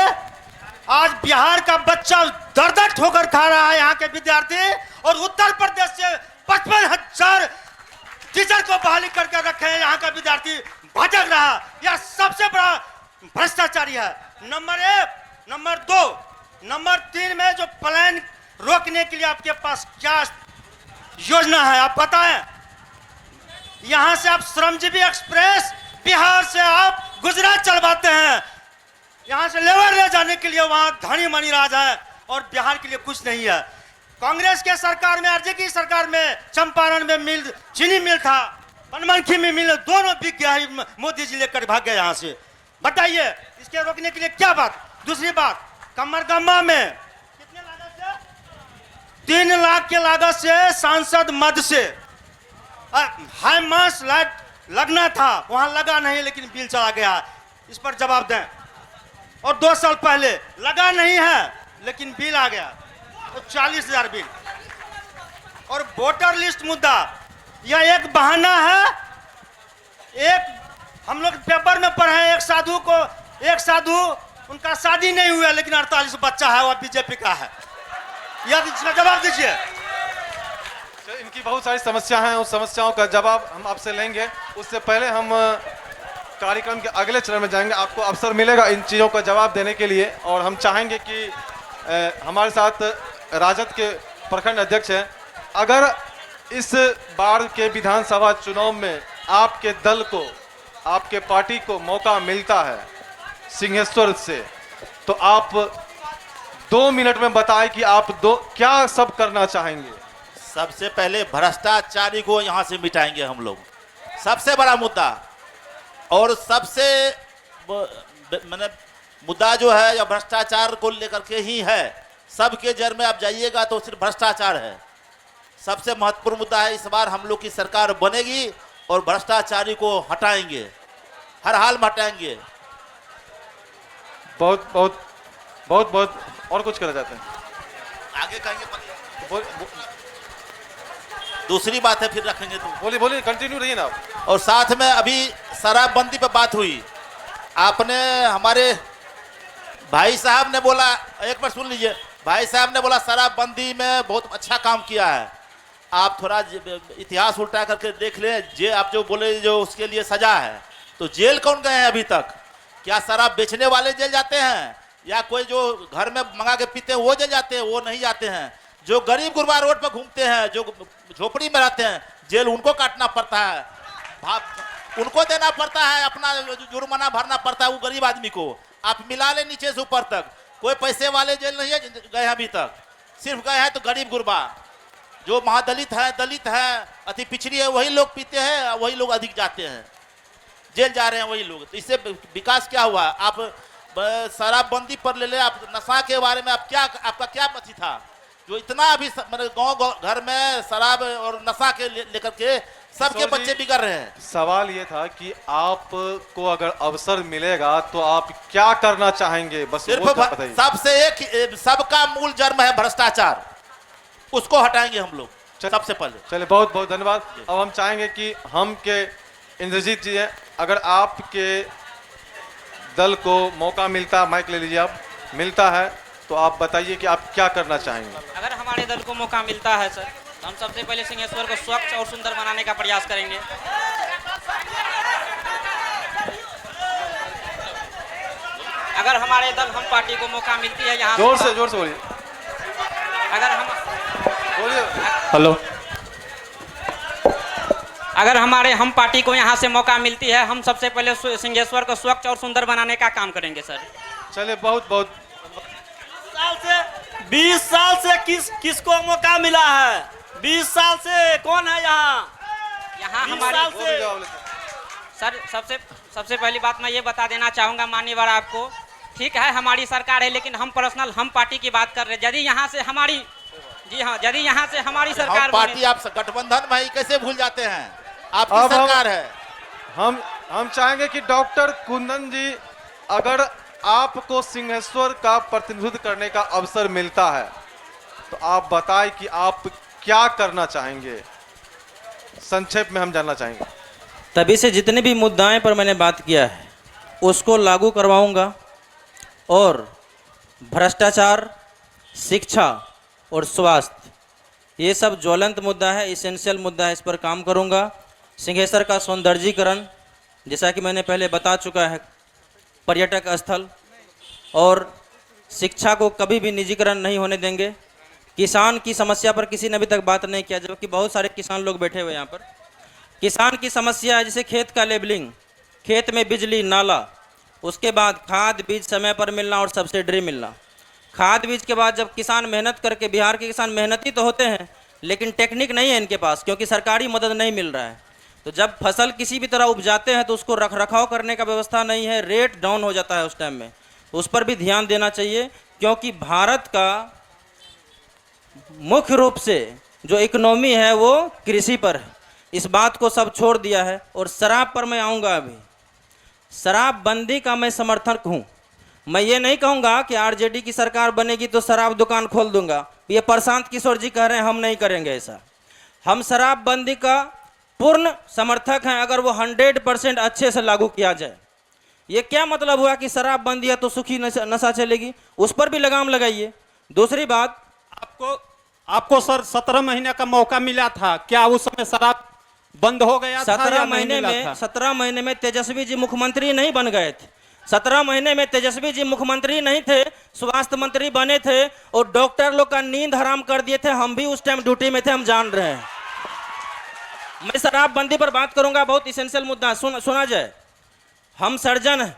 आज बिहार का बच्चा दर ठोकर खा रहा है, यहाँ के विद्यार्थी, और उत्तर प्रदेश से 55,000 टीचर को बहाली करके रखे हैं, यहाँ का विद्यार्थी भटक रहा। यह सबसे बड़ा भ्रष्टाचारी है। नंबर 1। नंबर 2, नंबर 3 में जो प्लान रोकने के लिए आपके पास क्या योजना है आप बताएं। यहां से आप श्रमजीवी एक्सप्रेस बिहार से आप गुजरात चलवाते हैं, यहां से लेबर ले जाने के लिए वहां धनी मनी राज है और बिहार के लिए कुछ नहीं है। कांग्रेस के सरकार में, आरजेडी की सरकार में चंपारण में मिल, चीनी मिल था, बनमनखी में मिल, दोनों बिक गया, मोदी जी लेकर भाग गए यहाँ से। बताइए इसके रोकने के लिए क्या बात। दूसरी बात, कमरगम्मा में कितने लागत से, 3 लाख के लागत से सांसद मद से हाई मास लाइट लगना था, वहां लगा नहीं, लेकिन बिल चला गया। इस पर जवाब दें। और 2 साल पहले लगा नहीं है लेकिन बिल आ गया, तो 40,000 बिल। और वोटर लिस्ट मुद्दा, यह एक बहाना है। एक हम लोग पेपर में पढ़े हैं, एक साधु उनका शादी नहीं हुआ लेकिन 48 बच्चा है, वह बीजेपी का है। यह इसका जवाब दीजिए। इनकी बहुत सारी समस्या हैं, उस समस्याओं का जवाब हम आपसे लेंगे। उससे पहले हम कार्यक्रम के अगले चरण में जाएंगे। आपको अवसर मिलेगा इन चीज़ों का जवाब देने के लिए, और हम चाहेंगे कि हमारे साथ राजद के प्रखंड अध्यक्ष हैं। अगर इस बार के विधानसभा चुनाव में आपके दल को, आपके पार्टी को मौका मिलता है सिंहेश्वर से, तो आप 2 मिनट में बताएं कि आप क्या सब करना चाहेंगे। सबसे पहले भ्रष्टाचारी को यहाँ से मिटाएंगे हम लोग, सबसे बड़ा मुद्दा। और सबसे मैंने मुद्दा जो है या भ्रष्टाचार को लेकर के ही है। सबके जड़ में आप जाइएगा तो सिर्फ भ्रष्टाचार है। सबसे महत्वपूर्ण मुद्दा है, इस बार हम लोग की सरकार बनेगी और भ्रष्टाचारी को हटाएंगे, हर हाल में हटाएंगे। बहुत बहुत बहुत बहुत और कुछ करना चाहते हैं? आगे कहेंगे। दूसरी बात है, फिर रखेंगे तो बोलिए बोलिए, कंटिन्यू रहिए ना आप। और साथ में अभी शराबबंदी पे बात हुई, आपने हमारे भाई साहब ने बोला, एक बार सुन लीजिए, भाई साहब ने बोला शराबबंदी में बहुत अच्छा काम किया है। आप थोड़ा इतिहास उल्टा करके देख ले, जे आप जो बोले जो उसके लिए सजा है, तो जेल कौन गए हैं अभी तक? क्या शराब बेचने वाले जेल जाते हैं या कोई जो घर में मंगा के पीते हैं वो जेल जाते हैं? वो नहीं जाते हैं। जो गरीब गुरबा रोड पर घूमते हैं, जो झोपड़ी में रहते हैं, जेल उनको काटना पड़ता है, उनको देना पड़ता है, अपना जुर्माना भरना पड़ता है वो गरीब आदमी को। आप मिला ले नीचे से ऊपर तक, कोई पैसे वाले जेल नहीं है गए अभी तक, सिर्फ गए हैं तो गरीब गुरबा, जो महादलित है, दलित है, अति पिछड़ी है, वही लोग पीते हैं, वही लोग अधिक जाते हैं, जेल जा रहे हैं वही लोग। तो इससे विकास क्या हुआ? आप शराबबंदी पर ले ले, आप नशा के बारे में आप क्या, आपका क्या मत था? जो इतना अभी मतलब गांव घर में शराब और नशा के लेकर के सबके बच्चे बिगड़ रहे हैं। सवाल ये था कि आपको अगर अवसर मिलेगा तो आप क्या करना चाहेंगे? बस सिर्फ वो बताइए। सबसे एक, सबका मूल जन्म है भ्रष्टाचार, उसको हटाएंगे हम लोग सबसे पहले। चलिए, बहुत बहुत धन्यवाद। अब हम चाहेंगे कि हम के इंद्रजीत जी हैं, अगर आपके दल को मौका मिलता, माइक ले लीजिए आप, मिलता है तो आप बताइए कि आप क्या करना चाहेंगे। अगर हमारे दल को मौका मिलता है सर, तो हम सबसे पहले सिंहेश्वर को स्वच्छ और सुंदर बनाने का प्रयास करेंगे। अगर हमारे दल हम पार्टी को मौका मिलती है यहाँ, जोर से बोलिए। अगर हम बोलिए। हेलो, अगर हमारे हम पार्टी को यहाँ से मौका मिलती है, हम सबसे पहले सिंहेश्वर को स्वच्छ और सुंदर बनाने का काम करेंगे सर। चलिए, बहुत बहुत 20 साल से किसको मौका मिला है? 20 साल से कौन है यहाँ हमारे सर, सबसे पहली बात मैं ये बता देना चाहूँगा मान्यवर आपको, ठीक है हमारी सरकार है, लेकिन हम पर्सनल हम पार्टी की बात कर रहे हैं। यदि यहाँ से हमारी, जी हाँ, यदि यहाँ से हमारी सरकार, पार्टी आप गठबंधन में कैसे भूल जाते हैं? आपकी सरकार है। हम चाहेंगे कि डॉक्टर कुंदन जी, अगर आपको सिंहेश्वर का प्रतिनिधित्व करने का अवसर मिलता है तो आप बताएं कि आप क्या करना चाहेंगे। संक्षेप में हम जानना चाहेंगे। तभी से जितने भी मुद्दाएं पर मैंने बात किया है उसको लागू करवाऊंगा, और भ्रष्टाचार, शिक्षा और स्वास्थ्य, ये सब ज्वलंत मुद्दा है, इसेंशियल मुद्दा है, इस पर काम करूंगा। सिंहेश्वर का सौंदर्यीकरण, जैसा कि मैंने पहले बता चुका है, पर्यटक स्थल, और शिक्षा को कभी भी निजीकरण नहीं होने देंगे। किसान की समस्या पर किसी ने अभी तक बात नहीं किया, जबकि बहुत सारे किसान लोग बैठे हुए यहाँ पर। किसान की समस्या है जैसे खेत का लेबलिंग, खेत में बिजली, नाला, उसके बाद खाद बीज समय पर मिलना और सब्सिडी मिलना। खाद बीज के बाद जब किसान मेहनत करके, बिहार के किसान मेहनती तो होते हैं लेकिन टेक्निक नहीं है इनके पास, क्योंकि सरकारी मदद नहीं मिल रहा है। तो जब फसल किसी भी तरह उपजाते हैं तो उसको रख रखाव करने का व्यवस्था नहीं है, रेट डाउन हो जाता है उस टाइम में, तो उस पर भी ध्यान देना चाहिए। क्योंकि भारत का मुख्य रूप से जो इकोनॉमी है वो कृषि पर है, इस बात को सब छोड़ दिया है। और शराब पर मैं आऊँगा। अभी शराबबंदी का मैं समर्थक हूँ। मैं ये नहीं कहूँगा कि आरजेडी की सरकार बनेगी तो शराब दुकान खोल दूंगा, ये प्रशांत किशोर जी कह रहे हैं, हम नहीं करेंगे ऐसा। हम शराबबंदी का पूर्ण समर्थक हैं अगर वो 100% अच्छे से लागू किया जाए। ये क्या मतलब हुआ कि शराबबंदी है तो सुखी नशा चलेगी? उस पर भी लगाम लगाइए। दूसरी बात, आपको सर 17 महीने का मौका मिला था, क्या उस समय शराब बंद हो गया था? 17 महीने में तेजस्वी जी मुख्यमंत्री नहीं बन गए थे। 17 महीने में तेजस्वी जी मुख्यमंत्री नहीं थे, स्वास्थ्य मंत्री बने थे और डॉक्टर लोग का नींद हराम कर दिए थे। हम भी उस टाइम ड्यूटी में थे, हम जान रहे हैं। मैं शराबबंदी पर बात करूंगा, बहुत इसेंशियल मुद्दा। सुना जाए, हम सर्जन हैं,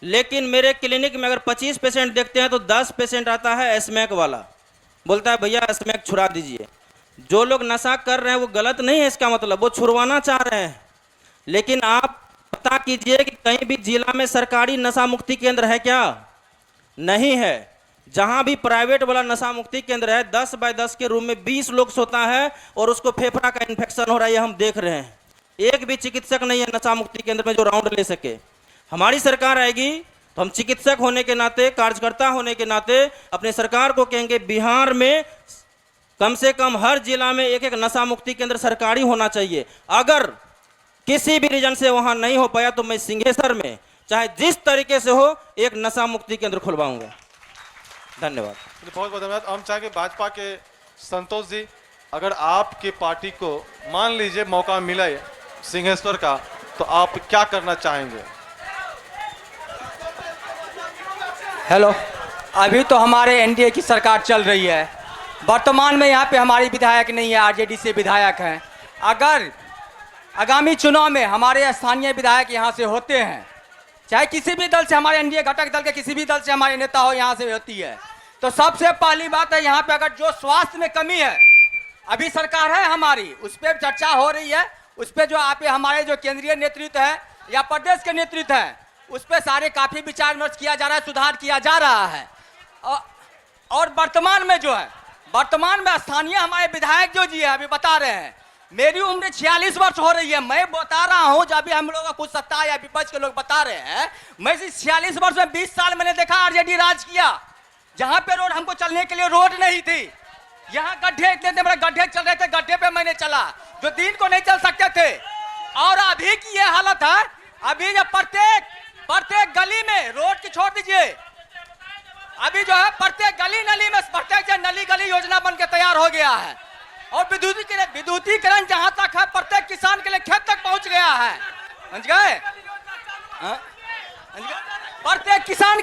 लेकिन मेरे क्लिनिक में अगर 25 पेशेंट देखते हैं तो 10 पेशेंट आता है स्मैक वाला, बोलता है भैया स्मैक छुड़ा दीजिए। जो लोग नशा कर रहे हैं वो गलत नहीं है, इसका मतलब वो छुड़वाना चाह रहे हैं। लेकिन आप पता कीजिए कि कहीं भी जिला में सरकारी नशा मुक्ति केंद्र है क्या? नहीं है। जहां भी प्राइवेट वाला नशा मुक्ति केंद्र है, 10 बाय 10 के रूम में 20 लोग सोता है और उसको फेफड़ा का इन्फेक्शन हो रहा है, ये हम देख रहे हैं। एक भी चिकित्सक नहीं है नशा मुक्ति केंद्र में जो राउंड ले सके। हमारी सरकार आएगी तो हम चिकित्सक होने के नाते, कार्यकर्ता होने के नाते अपने सरकार को कहेंगे बिहार में कम से कम हर जिला में एक नशा मुक्ति केंद्र सरकारी होना चाहिए। अगर किसी भी रीजन से वहां नहीं हो पाया तो मैं सिंहेश्वर में चाहे जिस तरीके से हो एक नशा मुक्ति केंद्र खुलवाऊंगा। धन्यवाद। बहुत बहुत धन्यवाद। हम चाहेंगे भाजपा के संतोष जी, अगर आपकी पार्टी को मान लीजिए मौका मिला सिंहेश्वर का तो आप क्या करना चाहेंगे? हेलो, अभी तो हमारे एनडीए की सरकार चल रही है। वर्तमान में यहाँ पे हमारी विधायक नहीं है, आरजेडी से विधायक हैं। अगर आगामी चुनाव में हमारे स्थानीय विधायक यहाँ से होते हैं चाहे किसी भी दल से, हमारे एनडीए घटक दल के किसी भी दल से हमारे नेता हो यहाँ से होती है। तो सबसे पहली बात है यहाँ पे अगर जो स्वास्थ्य में कमी है, अभी सरकार है हमारी, उस पर चर्चा हो रही है, उस पर जो आप हमारे जो केंद्रीय नेतृत्व है या प्रदेश के नेतृत्व है, उस पर सारे काफी विचार विमर्श किया जा रहा है, सुधार किया जा रहा है। और वर्तमान में जो है, वर्तमान में स्थानीय हमारे विधायक जो जी है अभी बता रहे हैं, मेरी उम्र 46 वर्ष हो रही है, मैं बता रहा हूं, जब भी हम लोग का कुछ सत्ता या विपक्ष के लोग बता रहे हैं, मैं 46 वर्ष में 20 साल मैंने देखा आरजेडी राज किया, जहां पे रोड हमको चलने के लिए रोड नहीं थी, यहाँ गड्ढे इतने बड़े गड्ढे चल रहे थे, गड्ढे पे मैंने चला जो दिन को नहीं चल सकते थे। और अभी की ये हालत है, अभी जब प्रत्येक गली में रोड की छोड़ दीजिए, अभी जो है प्रत्येक गली नली में प्रत्येक नली गली योजना बन के तैयार हो गया है। और विद्युतीकरण जहां तक है, प्रत्येक किसान के लिए खेत तक पहुंच गया है, समझ गए? प्रत्येक किसान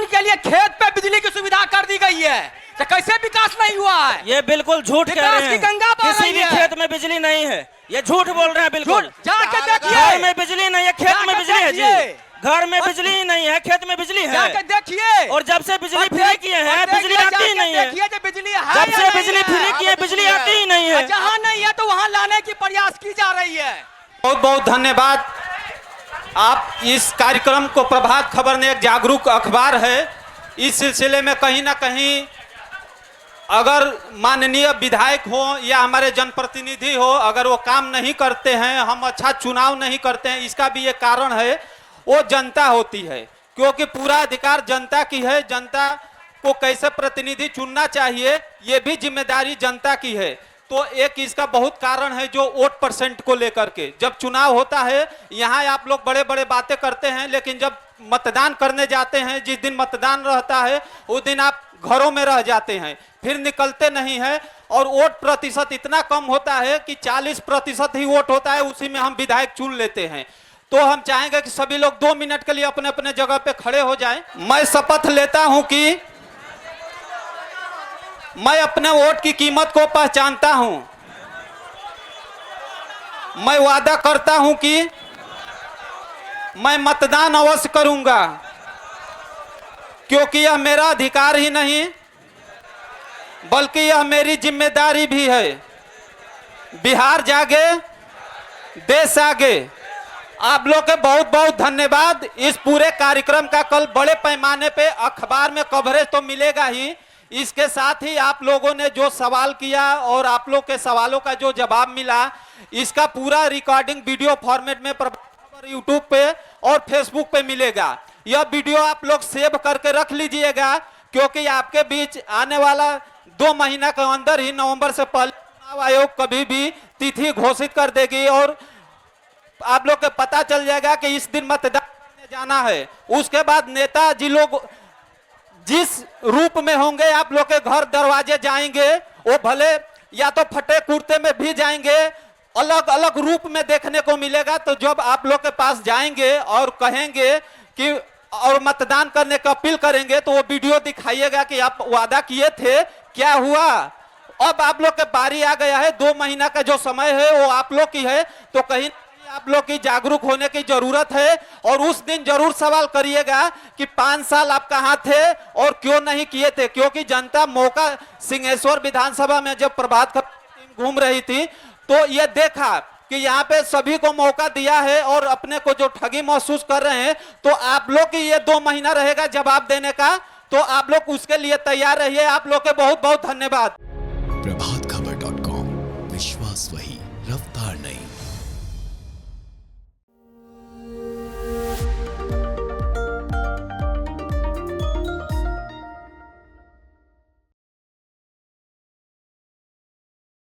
के लिए खेत पे बिजली की सुविधा कर दी गई है। तो कैसे विकास नहीं हुआ है? ये बिल्कुल झूठ कह रहे हैं। किसी भी खेत में बिजली नहीं है, ये झूठ बोल रहे हैं बिल्कुल। जाके देखिए, घर में बिजली नहीं है, खेत में बिजली है जी। घर में बिजली नहीं है, खेत में बिजली है। जाके देखिए। और जब से बिजली फ्री किए हैं, बिजली आती ही नहीं है। जब से बिजली फ्री किए, बिजली आती ही नहीं है। जहाँ नहीं है तो वहाँ लाने की प्रयास की जा रही है। बहुत बहुत धन्यवाद। आप इस कार्यक्रम को, प्रभात खबर ने एक जागरूक अखबार है, इस सिलसिले में कहीं ना कहीं अगर माननीय विधायक हो या हमारे जनप्रतिनिधि हो, अगर वो काम नहीं करते हैं, हम अच्छा चुनाव नहीं करते हैं, इसका भी एक कारण है, वो जनता होती है, क्योंकि पूरा अधिकार जनता की है। जनता को कैसे प्रतिनिधि चुनना चाहिए, ये भी जिम्मेदारी जनता की है। तो एक इसका बहुत कारण है जो वोट परसेंट को लेकर के, जब चुनाव होता है यहाँ आप लोग बड़े बड़े बातें करते हैं, लेकिन जब मतदान करने जाते हैं, जिस दिन मतदान रहता है उस दिन आप घरों में रह जाते हैं, फिर निकलते नहीं हैं, और वोट प्रतिशत इतना कम होता है कि 40% ही वोट होता है, उसी में हम विधायक चुन लेते हैं। तो हम चाहेंगे कि सभी लोग 2 मिनट के लिए अपने अपने जगह पे खड़े हो जाएं। मैं शपथ लेता हूं कि मैं अपने वोट की कीमत को पहचानता हूं। मैं वादा करता हूं कि मैं मतदान अवश्य करूंगा, क्योंकि यह मेरा अधिकार ही नहीं बल्कि यह मेरी जिम्मेदारी भी है। बिहार जागे, देश आगे। आप लोग के बहुत बहुत धन्यवाद। इस पूरे कार्यक्रम का कल बड़े पैमाने पे अखबार में कवरेज तो मिलेगा ही, इसके साथ ही आप लोगों ने जो सवाल किया और आप लोग के सवालों का जो जवाब मिला, इसका पूरा रिकॉर्डिंग वीडियो फॉर्मेट में यूट्यूब पे और फेसबुक पे मिलेगा। यह वीडियो आप लोग सेव करके रख लीजिएगा, क्योंकि आपके बीच आने वाला 2 महीना के अंदर ही, नवंबर से पहले, चुनाव आयोग कभी भी तिथि घोषित कर देगी और आप लोग को पता चल जाएगा कि इस दिन मतदान करने जाना है। उसके बाद नेताजी लोग जिस रूप में होंगे, आप लोग के घर दरवाजे जाएंगे, वो भले या तो फटे कुर्ते में भी जाएंगे, अलग अलग रूप में देखने को मिलेगा। तो जब आप लोग के पास जाएंगे और कहेंगे कि और मतदान करने की अपील करेंगे, तो वो वीडियो दिखाइएगा कि आप वादा किए थे, क्या हुआ। अब आप लोग के बारी आ गया है, 2 महीना का जो समय है वो आप लोग की है, तो कहीं आप लोग की जागरूक होने की जरूरत है। और उस दिन जरूर सवाल करिएगा कि 5 साल आप कहां थे और क्यों नहीं किए थे, क्योंकि जनता मौका, सिंहेश्वर विधानसभा में जब प्रभात खबर टीम घूम रही थी तो ये देखा कि यहाँ पे सभी को मौका दिया है, और अपने को जो ठगी महसूस कर रहे हैं, तो आप लोग की ये 2 महीना रहेगा जवाब देने का, तो आप लोग उसके लिए तैयार रहिए। आप लोग के बहुत बहुत धन्यवाद। प्रभात खबर.com, विश्वास वही, रफ्तार नहीं।